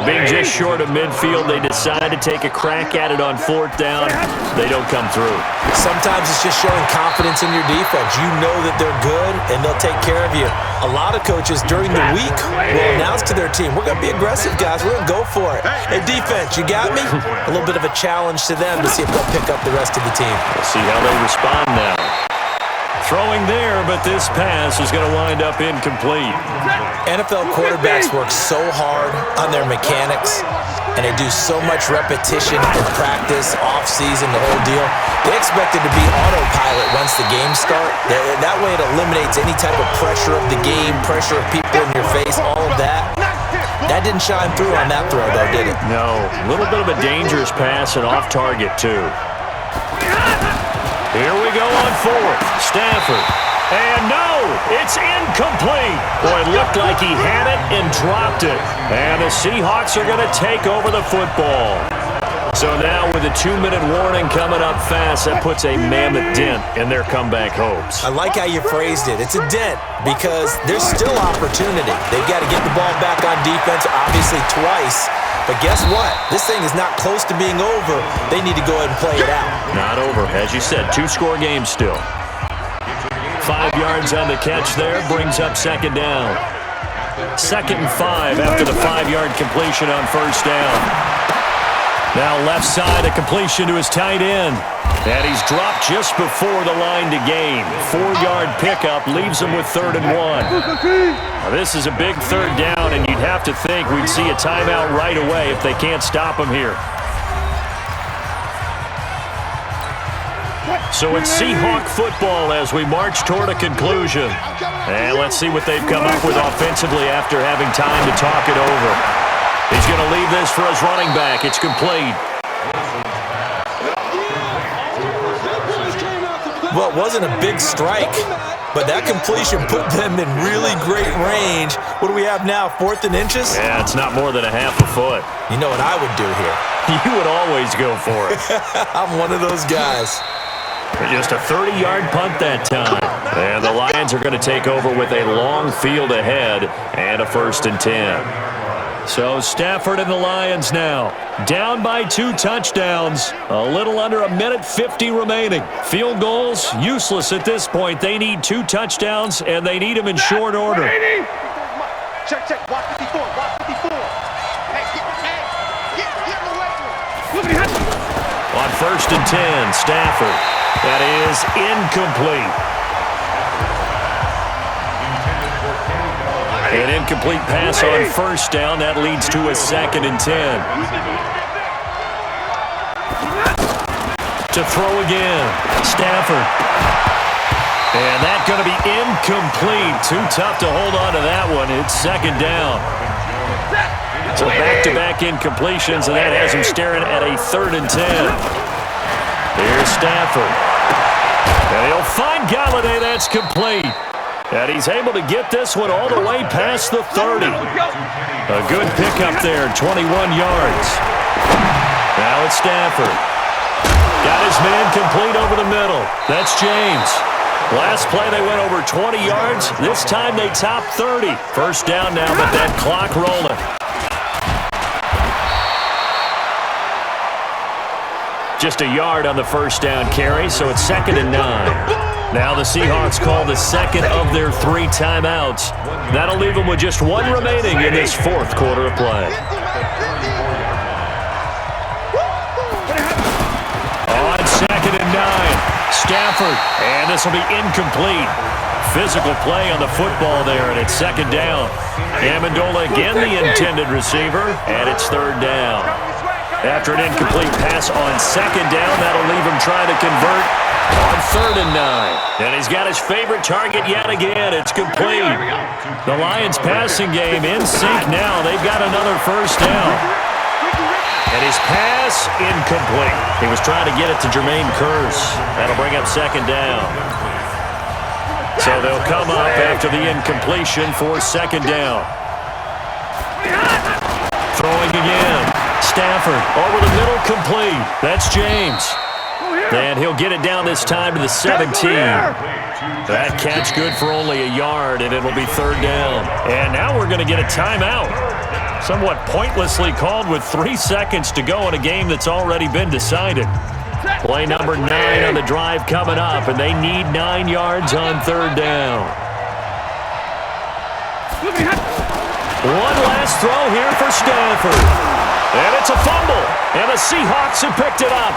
Being just short of midfield, they decide to take a crack at it on 4th down. They don't come through.
Sometimes it's just showing confidence in your defense. You know that they're good, and they'll take care of you. A lot of coaches during the week will announce to their team, we're going to be aggressive, guys. We're going to go for it. Hey, defense, you got me? A little bit of a challenge to them to see if they'll pick up the rest of the team.
We'll see how they respond now. Throwing there, but this pass is going to wind up incomplete.
NFL quarterbacks work so hard on their mechanics, and they do so much repetition in practice, off-season, the whole deal. They expect it to be autopilot once the games start. That way it eliminates any type of pressure of the game, pressure of people in your face, all of that. That didn't shine through on that throw, though, did it?
No. A little bit of a dangerous pass and off target, too. Here we go on 4th. Stafford. And no, it's incomplete. Boy, it looked like he had it and dropped it. And the Seahawks are going to take over the football. So now with a 2-minute warning coming up fast, that puts a mammoth dent in their comeback hopes.
I like how you phrased it. It's a dent because there's still opportunity. They've got to get the ball back on defense, obviously twice. But guess what? This thing is not close to being over. They need to go ahead and play it out.
Not over. As you said, 2-score game still. 5 yards on the catch there brings up 2nd down. 2nd and 5 after the 5-yard completion on first down. Now left side, a completion to his tight end. And he's dropped just before the line to gain. 4-yard pickup leaves him with 3rd and 1. Now, this is a big 3rd down, and you'd have to think we'd see a timeout right away if they can't stop him here. So it's Seahawk football as we march toward a conclusion. And let's see what they've come up with offensively after having time to talk it over. He's going to leave this for his running back. It's complete.
Well, it wasn't a big strike, but that completion put them in really great range. What do we have now, 4th and inches?
Yeah, it's not more than a half a foot.
You know what I would do here?
You would always go for it.
I'm one of those guys.
Just a 30-yard punt that time. And the Lions are going to take over with a long field ahead and a 1st and 10. So Stafford and the Lions now down by 2 touchdowns. A little under a minute 50 remaining. Field goals useless at this point. They need 2 touchdowns, and they need them in short order.
Check. Watch 54. Hey, get away.
On 1st and 10, Stafford. That is incomplete. An incomplete pass on 1st down. That leads to a 2nd and 10. To throw again. Stafford. And that's going to be incomplete. Too tough to hold on to that one. It's 2nd down. So back-to-back incompletions, and that has him staring at a 3rd and 10. Here's Stafford. And he'll find Galladay. That's complete. And he's able to get this one all the way past the 30. A good pickup there, 21 yards. Now it's Stafford. Got his man complete over the middle. That's James. Last play they went over 20 yards. This time they topped 30. 1st down now, but that clock rolling. Just a yard on the 1st down carry, so it's 2nd and 9. Now the Seahawks call the 2nd of their 3 timeouts. That'll leave them with just 1 remaining in this 4th quarter of play. On 2nd and 9, Stafford, and this will be incomplete. Physical play on the football there, and it's 2nd down. Amendola again the intended receiver, and it's 3rd down. After an incomplete pass on 2nd down, that'll leave him trying to convert on 3rd and 9. And he's got his favorite target yet again. It's complete. The Lions passing game in sync now. They've got another 1st down. And his pass incomplete. He was trying to get it to Jermaine Kearse. That'll bring up 2nd down. So they'll come up after the incompletion for 2nd down. Throwing again. Stafford over the middle, complete. That's James. And he'll get it down this time to the 17. That catch good for only a yard, and it'll be 3rd down. And now we're going to get a timeout. Somewhat pointlessly called with 3 seconds to go in a game that's already been decided. Play number 9 on the drive coming up, and they need 9 yards on 3rd down. One last throw here for Stafford. And it's a fumble, and the Seahawks have picked it up.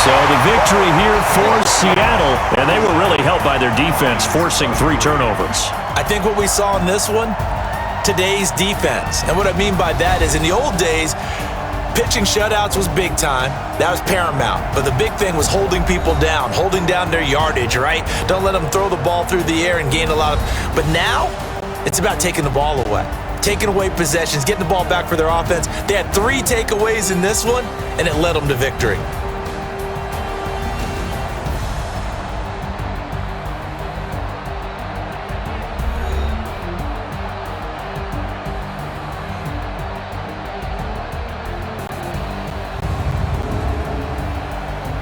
So the victory here for Seattle, and they were really helped by their defense, forcing 3 turnovers.
I think what we saw in this one, today's defense. And what I mean by that is in the old days, pitching shutouts was big time. That was paramount. But the big thing was holding people down, holding down their yardage, right? Don't let them throw the ball through the air and gain a lot of... But now, it's about taking the ball away. Taking away possessions, getting the ball back for their offense. They had 3 takeaways in this one, and it led them to victory.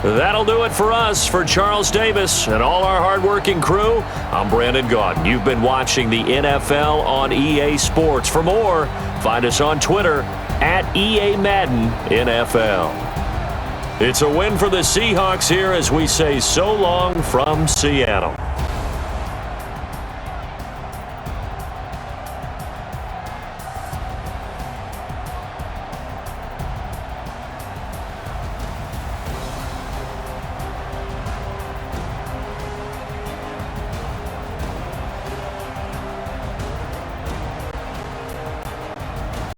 That'll do it for us. For Charles Davis and all our hardworking crew, I'm Brandon Gaudin. You've been watching the NFL on EA Sports. For more, find us on Twitter at EA Madden NFL. It's a win for the Seahawks here as we say so long from Seattle.